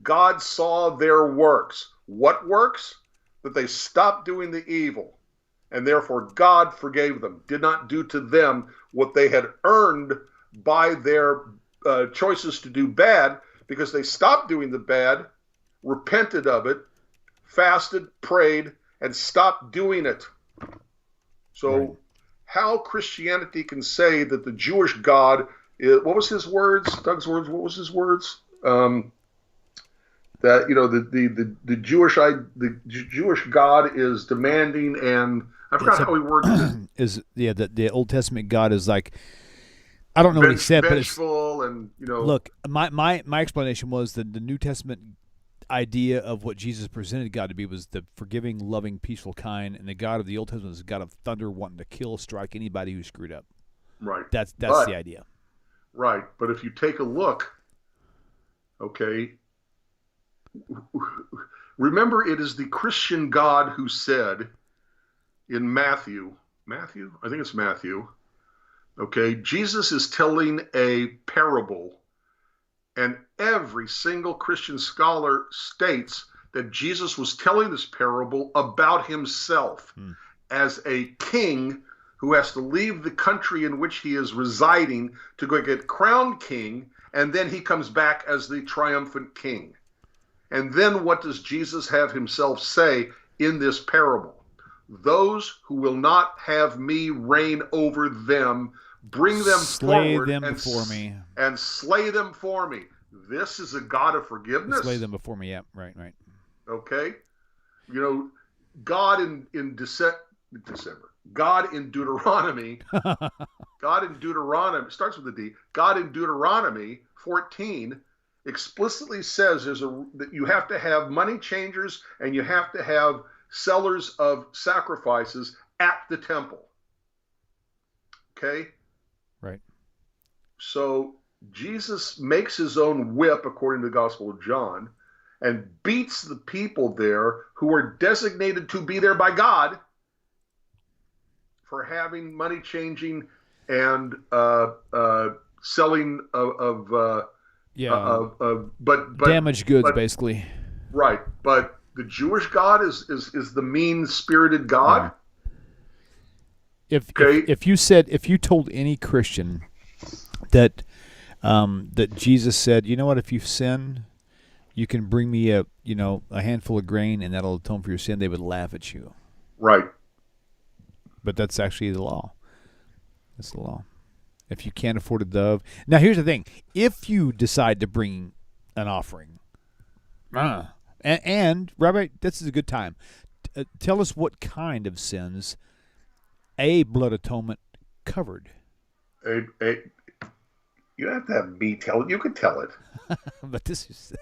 God saw their works. What works? That they stopped doing the evil, and therefore God forgave them, did not do to them what they had earned by their choices to do bad, because they stopped doing the bad, repented of it, fasted, prayed, and stopped doing it. So right. How Christianity can say that the Jewish God is, what was his words? Doug's words, what was his words? That, you know, the Jewish God is demanding, and I forgot how he worded it. The Old Testament God is like, I don't know what he said, but it's vengeful, and you know. Look, my explanation was that the New Testament idea of what Jesus presented God to be was the forgiving, loving, peaceful, kind, and the God of the Old Testament is a God of thunder, wanting to kill, strike anybody who screwed up. Right. That's the idea. Right, but if you take a look, okay, remember it is the Christian God who said in Matthew, I think it's Matthew, okay, Jesus is telling a parable, and every single Christian scholar states that Jesus was telling this parable about himself as a king who has to leave the country in which he is residing to go get crowned king, and then he comes back as the triumphant king. And then what does Jesus have himself say in this parable? Those who will not have me reign over them, bring them forward before me. And slay them for me. This is a God of forgiveness. Slay them before me, yeah, right. Okay? You know, God in December, God in Deuteronomy, starts with a D, God in Deuteronomy 14 explicitly says that you have to have money changers and you have to have sellers of sacrifices at the temple. Okay? Right. So Jesus makes his own whip, according to the Gospel of John, and beats the people there who are designated to be there by God for having money changing and selling of damaged goods, basically. Right, but the Jewish God is the mean-spirited God. Yeah. If you told any Christian that that Jesus said, you know what, if you sin, you can bring me a handful of grain and that'll atone for your sin, they would laugh at you. Right. But that's actually the law. That's the law. If you can't afford a dove. Now, here's the thing. If you decide to bring an offering, and Rabbi, this is a good time. Tell us what kind of sins a blood atonement covered. You don't have to have me tell it. You could tell it. But this is...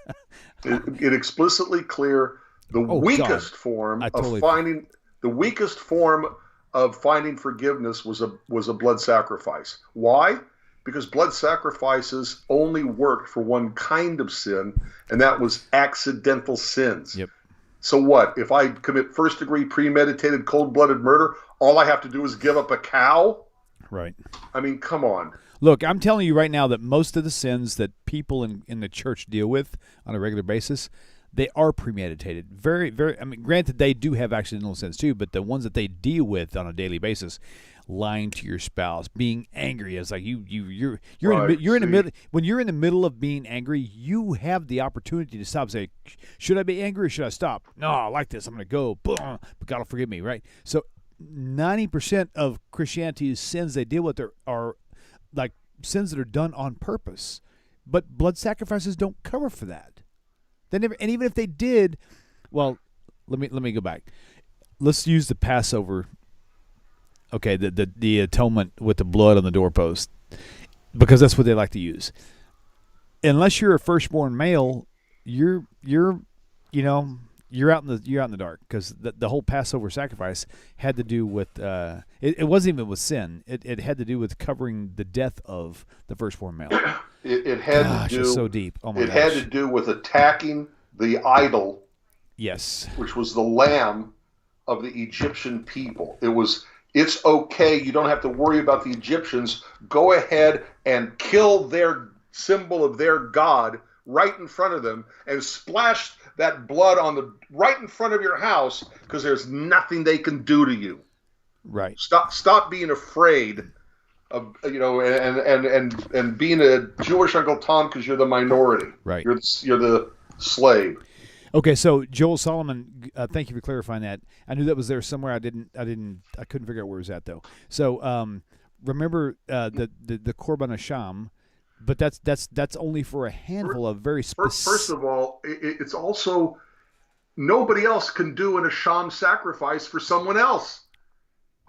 it explicitly clear the weakest form of finding... The weakest form of finding forgiveness was a blood sacrifice. Why? Because blood sacrifices only worked for one kind of sin, and that was accidental sins. Yep. So what? If I commit first-degree premeditated cold-blooded murder, all I have to do is give up a cow? Right. I mean, come on. Look, I'm telling you right now that most of the sins that people in the church deal with on a regular basis, they are premeditated. Very, very. I mean, granted, they do have accidental sins too, but the ones that they deal with on a daily basis, lying to your spouse, being angry, is like you're in the middle. When you're in the middle of being angry, you have the opportunity to stop and say, should I be angry or should I stop? No, I like this. I'm going to go. Boom, but God will forgive me, right? So 90% of Christianity's sins they deal with are like sins that are done on purpose, but blood sacrifices don't cover for that. They never, and even if they did, well, let me go back. Let's use the Passover. Okay, the atonement with the blood on the doorpost, because that's what they like to use. Unless you're a firstborn male, you're out in the dark, because the whole Passover sacrifice had to do with it wasn't even with sin. It had to do with covering the death of the firstborn male. It had to do. It's so deep. Oh my gosh. Had to do with attacking the idol. Yes. Which was the lamb of the Egyptian people. It it's okay. You don't have to worry about the Egyptians. Go ahead and kill their symbol of their God right in front of them and splash that blood on right in front of your house, because there's nothing they can do to you. Right. Stop being afraid of, and being a Jewish Uncle Tom because you're the minority. Right. You're the slave. Okay, so Joel Solomon, thank you for clarifying that. I knew that was there somewhere. I couldn't figure out where it was at though. So remember the Korban Hasham, but that's only for a handful of very specific. First of all, it's also nobody else can do an Hasham sacrifice for someone else.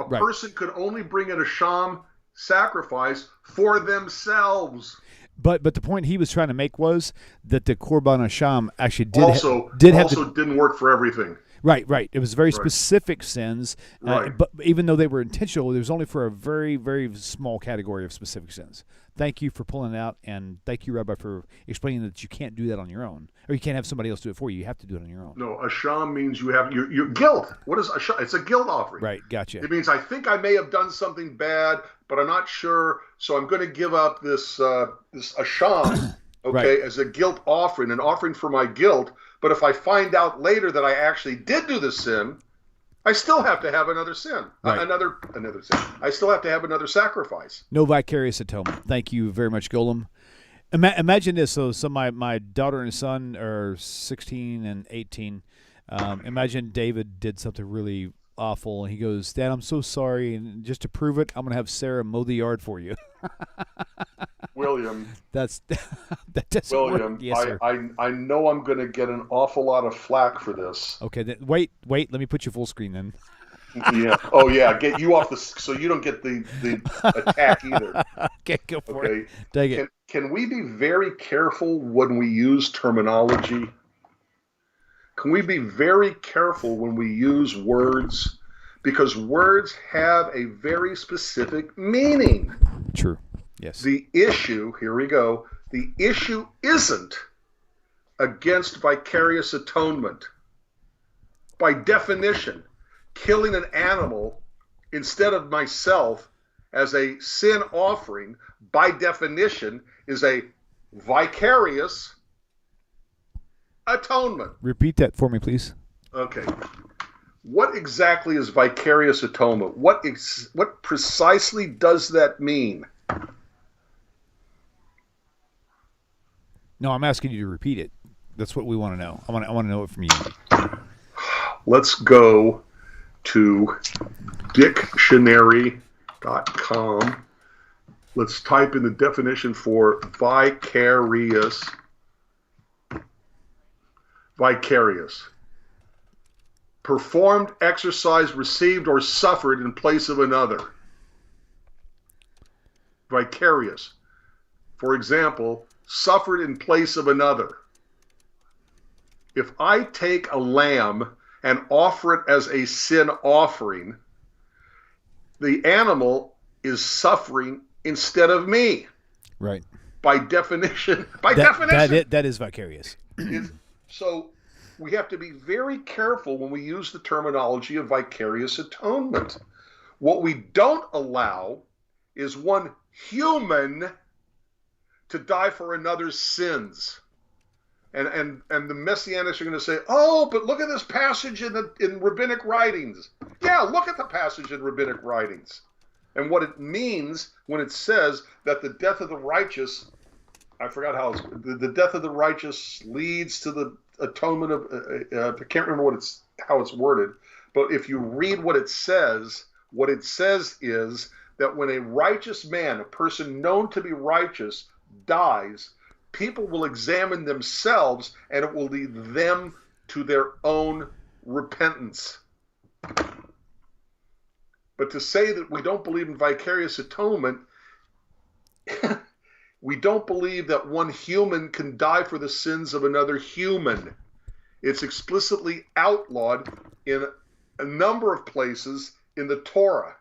A person could only bring an Hasham sacrifice for themselves. But the point he was trying to make was that the Korban Hasham actually didn't work for everything. Right. It was very specific sins, but even though they were intentional, it was only for a very, very small category of specific sins. Thank you for pulling it out, and thank you, Rabbi, for explaining that you can't do that on your own, or you can't have somebody else do it for you. You have to do it on your own. No, Hasham means you have your guilt. What is Hasham? It's a guilt offering. Right, gotcha. It means I think I may have done something bad, but I'm not sure, so I'm going to give up this Hasham, as a guilt offering, an offering for my guilt. But if I find out later that I actually did do the sin, I still have to have another sin, another sin. I still have to have another sacrifice. No vicarious atonement. Thank you very much, Golem. Imagine this. So my daughter and son are 16 and 18. Imagine David did something really awful, and he goes, "Dad, I'm so sorry, and just to prove it, I'm going to have Sarah mow the yard for you." William, that doesn't William, work. Yes, sir. I know I'm going to get an awful lot of flack for this. Okay, then wait. Let me put you full screen then. Yeah. Oh yeah. Get you off so you don't get the attack either. Okay, go for it. Take it. Can we be very careful when we use terminology? Can we be very careful when we use words? Because words have a very specific meaning. True. Yes. The issue, here we go, the issue isn't against vicarious atonement. By definition, killing an animal instead of myself as a sin offering, by definition, is a vicarious atonement. Repeat that for me, please. Okay. What exactly is vicarious atonement? What precisely does that mean? No, I'm asking you to repeat it. That's what we want to know. I want to know it from you. Let's go to dictionary.com. Let's type in the definition for vicarious. Vicarious. Performed, exercised, received, or suffered in place of another. Vicarious. For example, suffered in place of another. If I take a lamb and offer it as a sin offering, the animal is suffering instead of me. Right. By definition. That is vicarious. So we have to be very careful when we use the terminology of vicarious atonement. What we don't allow is one human to die for another's sins. And the Messianics are going to say, oh, but look at this passage in rabbinic writings. Yeah, look at the passage in rabbinic writings. And what it means when it says that the death of the righteous, I forgot how the death of the righteous leads to the atonement of, I can't remember how it's worded, but if you read what it says is that when a righteous man, a person known to be righteous, dies, people will examine themselves and it will lead them to their own repentance. But to say that we don't believe in vicarious atonement, we don't believe that one human can die for the sins of another human. It's explicitly outlawed in a number of places in the Torah.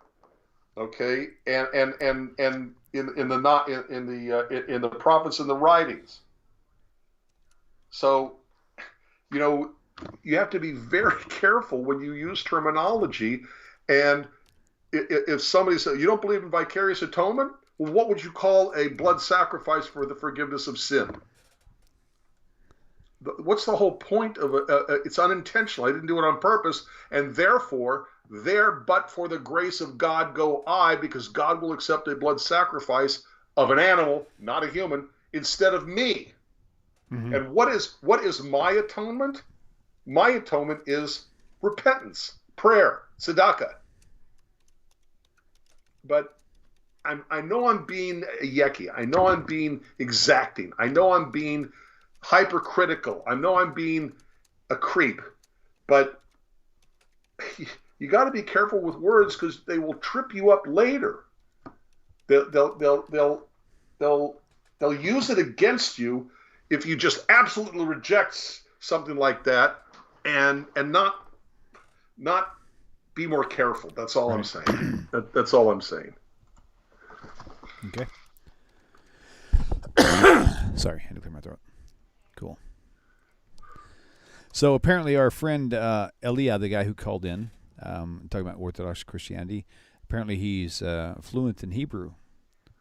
Okay, and in the prophets and the writings. So, you have to be very careful when you use terminology, and if somebody said, you don't believe in vicarious atonement, well, what would you call a blood sacrifice for the forgiveness of sin? What's the whole point of it? It's unintentional. I didn't do it on purpose, and therefore, but for the grace of God go I, because God will accept a blood sacrifice of an animal, not a human, instead of me. Mm-hmm. And what is my atonement? My atonement is repentance, prayer, tzedakah. But I know I'm being a yeki. I know I'm being exacting. I know I'm being hypercritical. I know I'm being a creep. But you got to be careful with words, because they will trip you up later. They'll use it against you if you just absolutely reject something like that and not be more careful. That's all I'm saying. That's all I'm saying. Okay. Sorry, I had to clear my throat. Cool. So apparently our friend Leah, the guy who called in, talking about Orthodox Christianity, apparently he's fluent in Hebrew.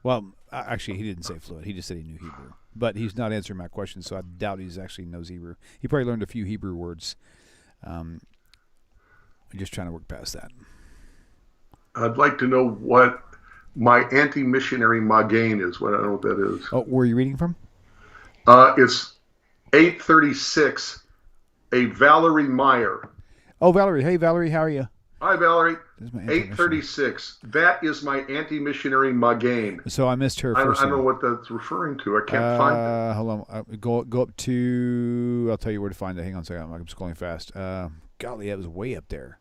Well, actually, he didn't say fluent. He just said he knew Hebrew. But he's not answering my question, so I doubt he actually knows Hebrew. He probably learned a few Hebrew words. I'm just trying to work past that. I'd like to know what my anti-missionary magain is. I don't know what that is. Oh, where are you reading from? It's 836, a Valerie Meyer. Oh, Valerie. Hey, Valerie, how are you? Hi, Valerie. 836. That is my anti-missionary magain. So I missed her first. I don't know what that's referring to. I can't find it. Hold on. Go up to... I'll tell you where to find it. Hang on a second. I'm scrolling fast. Golly, that was way up there.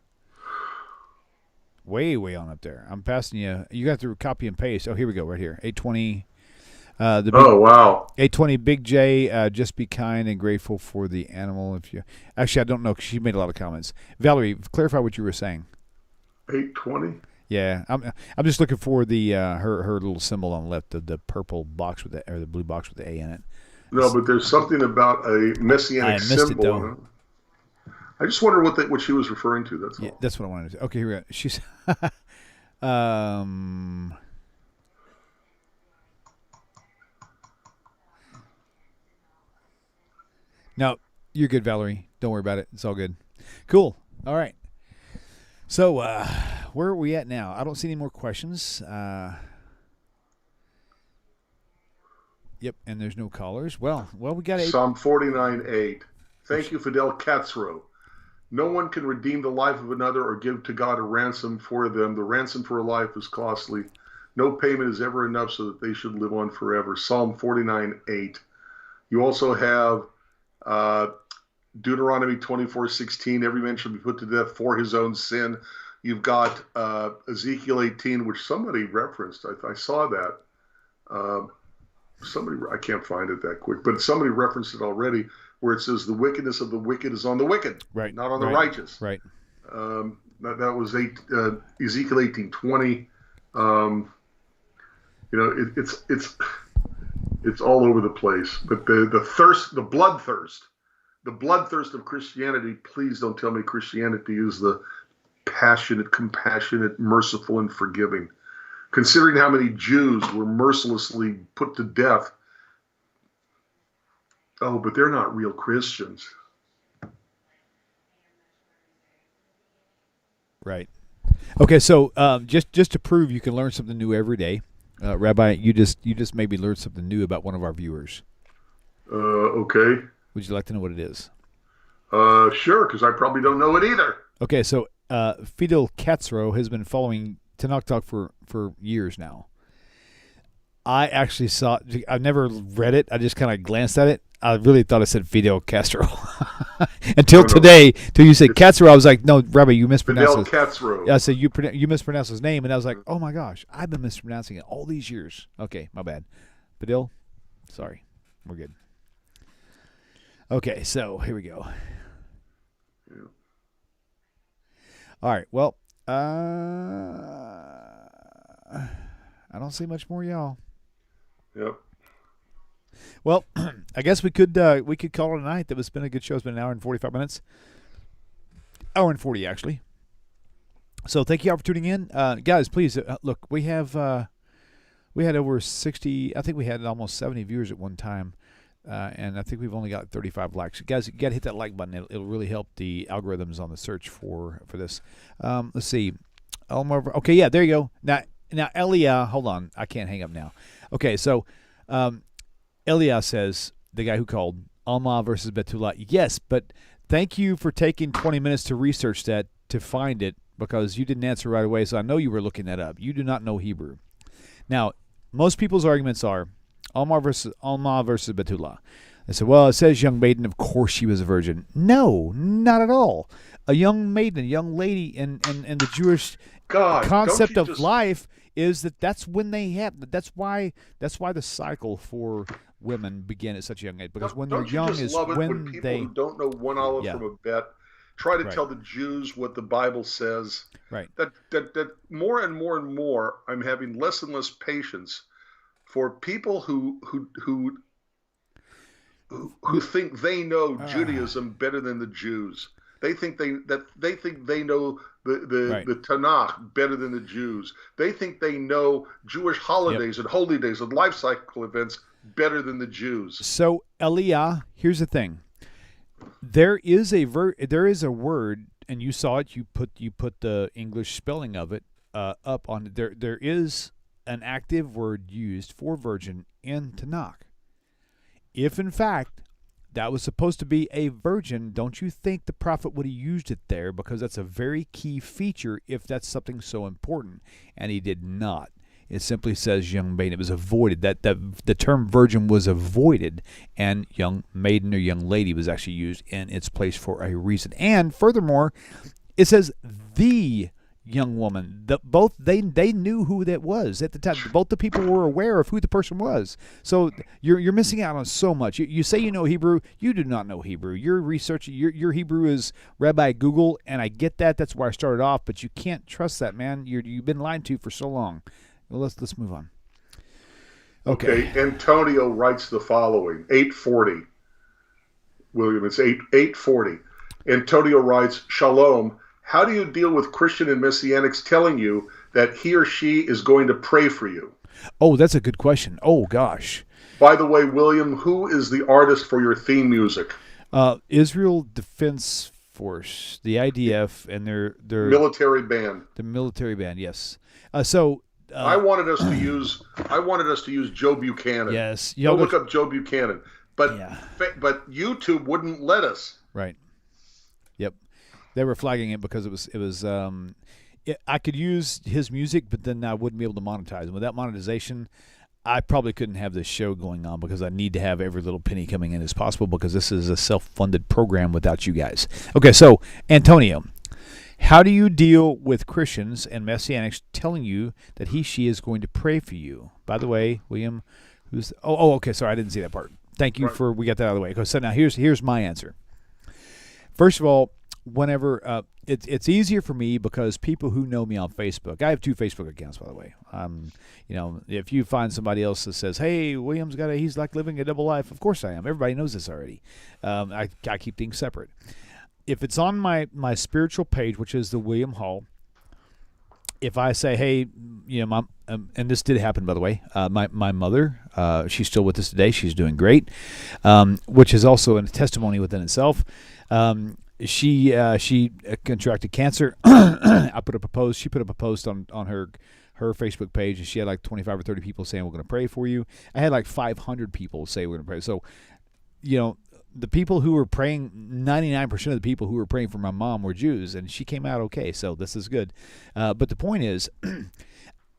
Way on up there. I'm passing you. You got to copy and paste. Oh, here we go. Right here. 820. Wow. 820 Big J, just be kind and grateful for the animal. Actually, I don't know, 'cause she made a lot of comments. Valerie, clarify what you were saying. 820? Yeah, I'm just looking for the her little symbol on the left, the purple box with the, or the blue box with the A in it. No, but there's something about a Messianic symbol. It, though. I just wonder what she was referring to. That's all. Yeah, that's what I wanted to say. Okay, here we go. She's No, you're good, Valerie. Don't worry about it. It's all good. Cool. All right. So, where are we at now? I don't see any more questions. Yep, and there's no callers. Well, we got Psalm 49:8. Thank you, Fidel Katzrow. No one can redeem the life of another or give to God a ransom for them. The ransom for a life is costly. No payment is ever enough so that they should live on forever. Psalm 49:8. You also have Deuteronomy 24:16. Every man shall be put to death for his own sin. You've got Ezekiel 18, which somebody referenced. I saw that. I can't find it that quick, but somebody referenced it already, where it says the wickedness of the wicked is on the wicked, right, not on the righteous. Right. That was Ezekiel 18:20. It's all over the place. But the bloodthirst of Christianity. Please don't tell me Christianity is the passionate, compassionate, merciful, and forgiving. Considering how many Jews were mercilessly put to death. Oh, but they're not real Christians. Right. Okay, so just to prove you can learn something new every day, Rabbi, you just maybe learned something new about one of our viewers. Okay. Would you like to know what it is? Sure, because I probably don't know it either. Okay, so Fidel Katzrow has been following Tanakh Talk for years now. I actually saw it. I've never read it. I just kind of glanced at it. I really thought it said Fidel Castro. Until today, till you said Katzrow, I was like, no, Rabbi, you mispronounced it. Fidel Katzrow. Yeah, I said, you mispronounced his name, and I was like, oh my gosh, I've been mispronouncing it all these years. Okay, my bad. Fidel, sorry. We're good. Okay, so here we go. Yeah. All right, well, I don't see much more, y'all. Yep. Well, I guess we could call it a night. That was been a good show. It's been an hour and 45 minutes. Hour and 40, actually. So thank you all for tuning in, guys. Please look. We had over 60. I think we had almost 70 viewers at one time, and I think we've only got 35 likes. Guys, you got to hit that like button. It'll really help the algorithms on the search for this. Let's see. Okay, yeah, there you go. Now Elia, hold on. I can't hang up now. Okay, so Elia says, the guy who called, Alma versus Betula. Yes, but thank you for taking 20 minutes to research that, to find it, because you didn't answer right away, so I know you were looking that up. You do not know Hebrew. Now, most people's arguments are Alma versus Betula. They say, well, it says young maiden. Of course she was a virgin. No, not at all. A young maiden, a young lady in the Jewish concept of life is that's when they have. That's why the cycle for women begin at such a young age, because when they're young is when people they who don't know one olive from a bet try to tell the Jews what the Bible says. Right. That more and more and more, I'm having less and less patience for people who think they know Judaism better than the Jews. They think they know the Tanakh better than the Jews. They think they know Jewish holidays and holy days and life cycle events better than the Jews. So Elia, here's the thing. There is a word, and you saw it. You put the English spelling of it up on there. There is an active word used for virgin in Tanakh. If in fact that was supposed to be a virgin, don't you think the prophet would have used it there? Because that's a very key feature if that's something so important, and he did not. It simply says young maiden. It was avoided. That the term virgin was avoided, and young maiden or young lady was actually used in its place for a reason. And furthermore, it says the young woman. Both they knew who that was at the time. Both the people were aware of who the person was. So you're missing out on so much. You say you know Hebrew. You do not know Hebrew. Your research, your Hebrew is Rabbi Google, and I get that. That's where I started off. But you can't trust that, man. You've been lied to for so long. Well, let's move on. Okay. Antonio writes the following. 840. William, it's 840. Antonio writes, Shalom. How do you deal with Christian and Messianics telling you that he or she is going to pray for you? Oh, that's a good question. Oh, gosh. By the way, William, who is the artist for your theme music? Israel Defense Force, the IDF, and their military band. The military band, yes. I wanted us to use Joe Buchanan. Yes, Go look up Joe Buchanan, but YouTube wouldn't let us. Right. Yep. They were flagging it because it was. I could use his music, but then I wouldn't be able to monetize. And without monetization, I probably couldn't have this show going on, because I need to have every little penny coming in as possible, because this is a self-funded program without you guys. Okay, so Antonio. How do you deal with Christians and Messianics telling you that she is going to pray for you? By the way, William, okay, sorry, I didn't see that part. Thank you we got that out of the way. So now here's my answer. First of all, whenever it's easier for me, because people who know me on Facebook, I have 2 Facebook accounts, by the way. If you find somebody else that says, "Hey, William's he's like living a double life," of course I am. Everybody knows this already. I keep things separate. If it's on my spiritual page, which is the William Hall, if I say, hey, Mom, and this did happen, by the way, my mother, she's still with us today. She's doing great, which is also a testimony within itself. She contracted cancer. She put up a post on her Facebook page, and she had like 25 or 30 people saying, we're going to pray for you. I had like 500 people say we're going to pray. So, the people who were praying, 99% of the people who were praying for my mom were Jews, and she came out okay, so this is good. But the point is,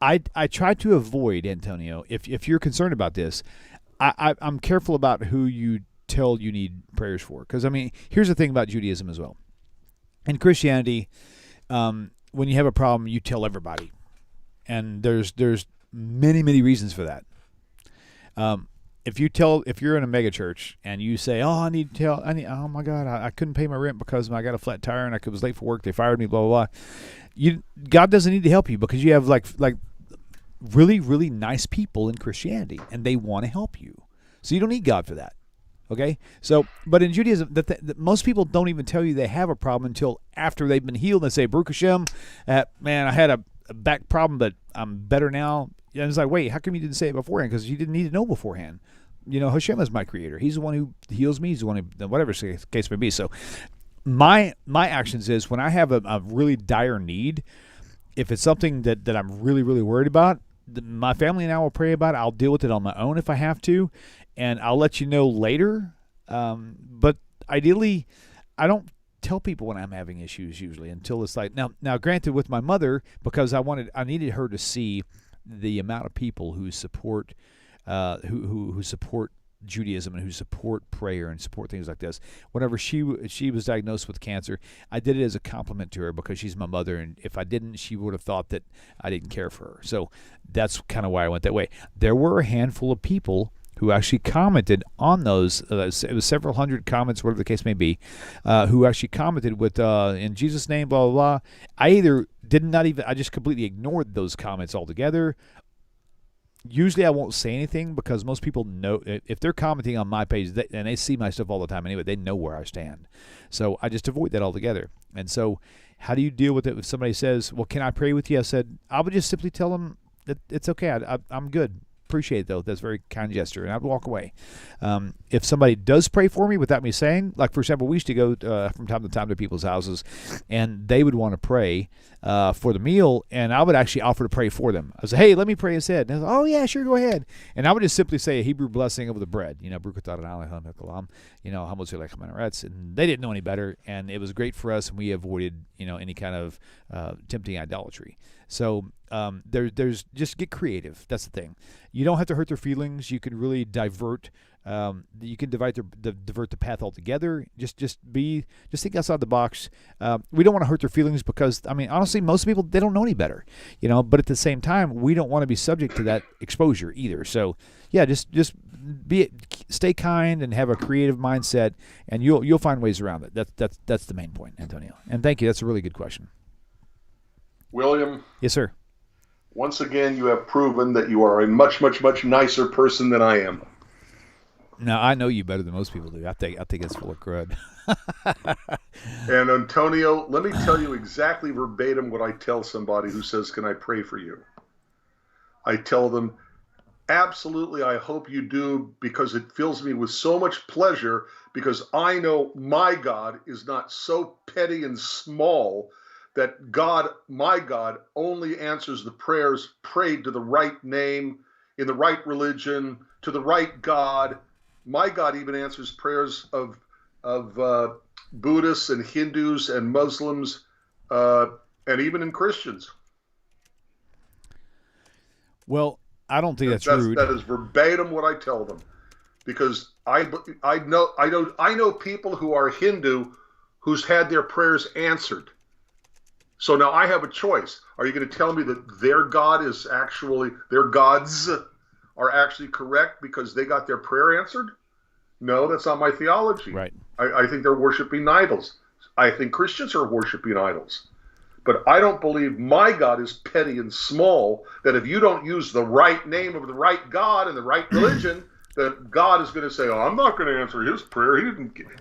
I try to avoid, Antonio, if you're concerned about this, I'm careful about who you tell you need prayers for. Because, here's the thing about Judaism as well. In Christianity, when you have a problem, you tell everybody. And there's many, many reasons for that. If you're in a mega church and you say, oh my God, I couldn't pay my rent because I got a flat tire and I was late for work, they fired me, blah, blah, blah. God doesn't need to help you, because you have like really, really nice people in Christianity, and they want to help you. So you don't need God for that. Okay, so but in Judaism, that most people don't even tell you they have a problem until after they've been healed. They say, "Baruch Hashem, man, I had a back problem, but I'm better now." And it's like, wait, how come you didn't say it beforehand? Because you didn't need to know beforehand. Hashem is my creator. He's the one who heals me. He's the one who, whatever the case may be. So my actions is when I have a really dire need, if it's something that I'm really, really worried about, my family and I will pray about it. I'll deal with it on my own if I have to, and I'll let you know later. But ideally, I don't tell people when I'm having issues usually until it's like now. Granted, with my mother, because I needed her to see the amount of people who support who support Judaism and who support prayer and support things like this. Whenever she was diagnosed with cancer, I did it as a compliment to her because she's my mother, and if I didn't, she would have thought that I didn't care for her. So that's kind of why I went that way. There were a handful of people who actually commented on those. It was several hundred comments, whatever the case may be, who actually commented with, in Jesus' name, blah, blah, blah. I just completely ignored those comments altogether. Usually I won't say anything because most people know, if they're commenting on my page, and they see my stuff all the time anyway, they know where I stand. So I just avoid that altogether. And so how do you deal with it if somebody says, well, can I pray with you? I would just simply tell them that it's okay. I'm good. Appreciate it, though. That's a very kind gesture, and I'd walk away. If somebody does pray for me without me saying, like, for example, we used to go from time to time to people's houses, and they would want to pray for the meal, and I would actually offer to pray for them. I would say, hey, let me pray instead. And I was like, oh, yeah, sure, go ahead. And I would just simply say a Hebrew blessing over the bread, and they didn't know any better, and it was great for us, and we avoided, any kind of tempting idolatry. So there's just get creative. That's the thing. You don't have to hurt their feelings. You can really divert. You can divert the path altogether. Just think outside the box. We don't want to hurt their feelings because honestly, most people, they don't know any better. But at the same time, we don't want to be subject to that exposure either. So yeah, just stay kind and have a creative mindset, and you'll find ways around it. That's the main point, Antonio. And thank you. That's a really good question. William. Yes, sir. Once again, you have proven that you are a much, much, much nicer person than I am. Now, I know you better than most people do. I think it's full of crud. And Antonio, let me tell you exactly verbatim what I tell somebody who says, can I pray for you? I tell them, absolutely, I hope you do, because it fills me with so much pleasure, because I know my God is not so petty and small that God, my God, only answers the prayers prayed to the right name, in the right religion, to the right God. My God even answers prayers of Buddhists and Hindus and Muslims, and even in Christians. Well, I don't think that's rude. That is verbatim what I tell them, because I know people who are Hindu who's had their prayers answered. So now I have a choice. Are you going to tell me that their God is actually, their gods are actually correct because they got their prayer answered? No, that's not my theology. Right. I think they're worshiping idols. I think Christians are worshiping idols. But I don't believe my God is petty and small, that if you don't use the right name of the right God and the right religion, that God is going to say, oh, I'm not going to answer his prayer.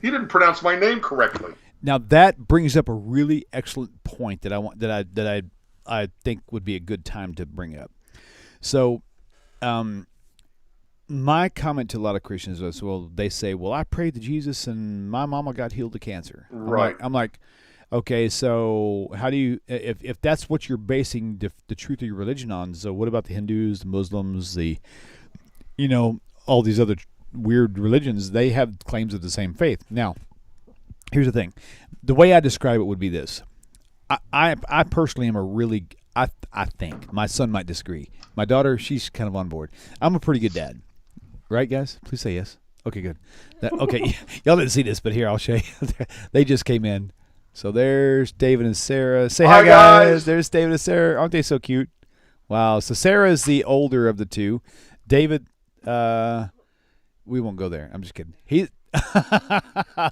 He didn't pronounce my name correctly. Now that brings up a really excellent point that I think would be a good time to bring up. So, my comment to a lot of Christians was, well, they say, well, I prayed to Jesus and my mama got healed of cancer. Right. I'm like, okay, so how do you, if that's what you're basing the truth of your religion on, so what about the Hindus, the Muslims, all these other weird religions? They have claims of the same faith. Now, here's the thing. The way I describe it would be this. I personally am I think, my son might disagree. My daughter, she's kind of on board. I'm a pretty good dad. Right, guys? Please say yes. Okay, good. Okay, y'all didn't see this, but here, I'll show you. They just came in. So there's David and Sarah. Say hi, guys. There's David and Sarah. Aren't they so cute? Wow. So Sarah is the older of the two. David, we won't go there. I'm just kidding.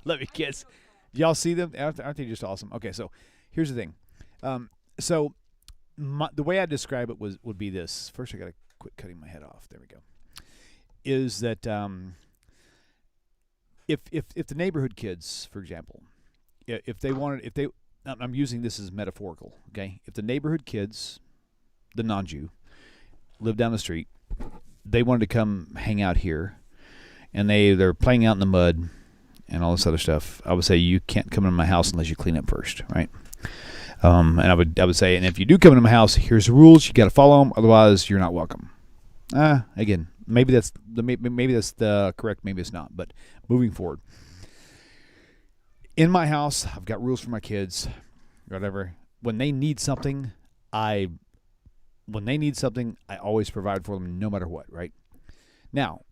Let me guess. Y'all see them? Aren't they just awesome? Okay, so here's the thing. The way I describe it would be this. First, I got to quit cutting my head off. There we go. Is that if the neighborhood kids, for example, I'm using this as metaphorical, okay? If the neighborhood kids, the non-Jew, live down the street, they wanted to come hang out here, and they're playing out in the mud and all this other stuff, I would say you can't come into my house unless you clean up first, right? And I would say, and if you do come into my house, here's the rules. You got to follow them, otherwise you're not welcome. Again, maybe that's the correct, maybe it's not. But moving forward, in my house, I've got rules for my kids, whatever. When they need something, I always provide for them, no matter what. Right? Now,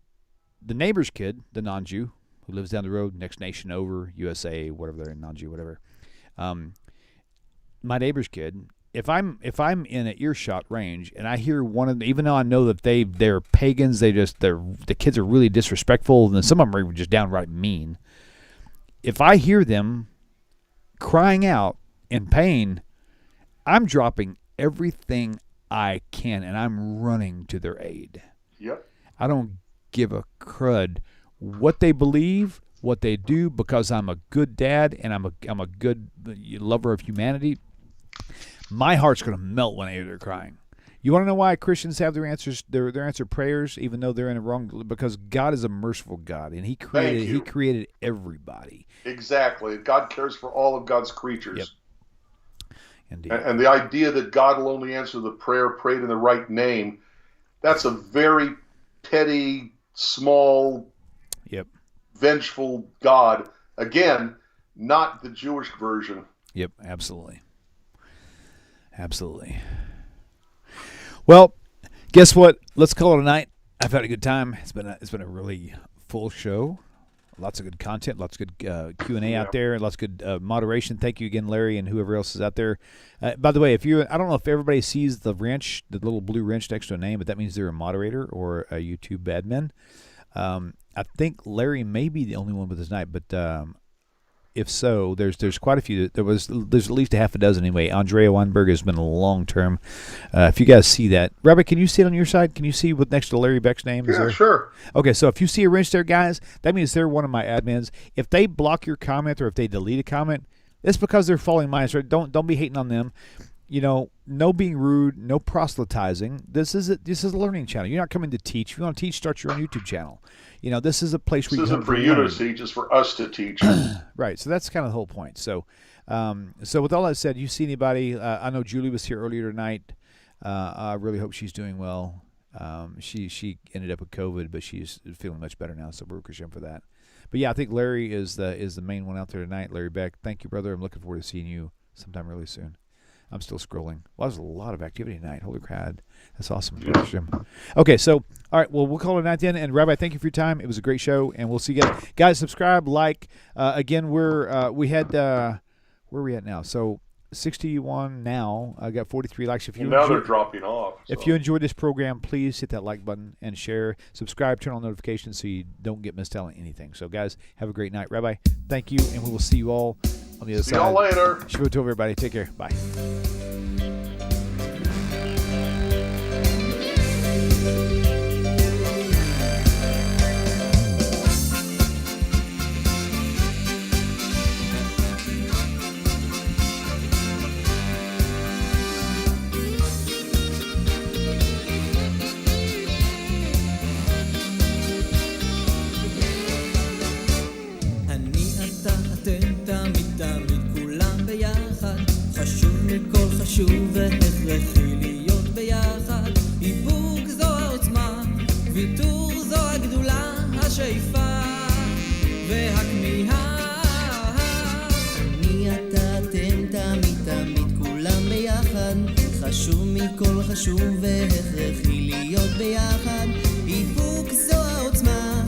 the neighbor's kid, the non-Jew who lives down the road, next nation over, USA, whatever they're non-Jew, whatever. My neighbor's kid, if I'm in an earshot range and I hear one of them, even though I know that they're pagans, the kids are really disrespectful, and some of them are just downright mean. If I hear them crying out in pain, I'm dropping everything I can and I'm running to their aid. Yep. I don't give a crud what they believe, what they do, because I'm a good dad and I'm a good lover of humanity. My heart's going to melt when I hear they're crying. You want to know why Christians have their answers, their answered prayers, even though they're in the wrong? Because God is a merciful God, and He created everybody. Exactly. God cares for all of God's creatures. Yep. Indeed. And the idea that God will only answer the prayer prayed in the right name, that's a very petty, small, vengeful God. Again, not the Jewish version. Yep, absolutely. Absolutely. Well, guess what? Let's call it a night. I've had a good time. It's been a really full show. Lots of good content, lots of good Q&A out there, lots of good moderation. Thank you again, Larry, and whoever else is out there. By the way, I don't know if everybody sees the wrench, the little blue wrench next to a name, but that means they're a moderator or a YouTube admin. I think Larry may be the only one with us tonight, but if so, there's quite a few. There's at least a half a dozen anyway. Andrea Weinberg has been a long term. If you guys see that, Rabbi, can you see it on your side? Can you see what next to Larry Beck's name is? Yeah, sure. Okay, so if you see a wrench there, guys, that means they're one of my admins. If they block your comment or if they delete a comment, it's because they're following my instructions. Don't be hating on them. You know, no being rude, no proselytizing. This is a learning channel. You're not coming to teach. If you want to teach, start your own YouTube channel. You know, this is a place where this isn't for you to teach, it's for us to teach. Right. So that's kind of the whole point. So, with all that said, you see anybody? I know Julie was here earlier tonight. I really hope she's doing well. She ended up with COVID, but she's feeling much better now. So we're Christian for that. But yeah, I think Larry is the main one out there tonight. Larry Beck, thank you, brother. I'm looking forward to seeing you sometime really soon. I'm still scrolling. Well, there's a lot of activity tonight. Holy crap. That's awesome. Yeah. Okay, so, all right, well, we'll call it a night then. And, Rabbi, thank you for your time. It was a great show, and we'll see you guys. Guys, subscribe, like. Again, where are we at now? So, 61 now. I got 43 likes. Now they're dropping off. So. If you enjoyed this program, please hit that like button and share. Subscribe, turn on notifications so you don't get missed out on anything. So, guys, have a great night. Rabbi, thank you, and we will see you all on the other side. See y'all later. Shabbat tov, everybody. Take care. Bye. חשוב והכרחי להיות ביחד. איפוק זו העוצמה, ויתור זו הגדולה, השאיפה והכמיהה. אני אתה אתם תמיד כולם ביחד. חשוב מכל חשוב והכרחי להיות ביחד. איפוק זו העוצמה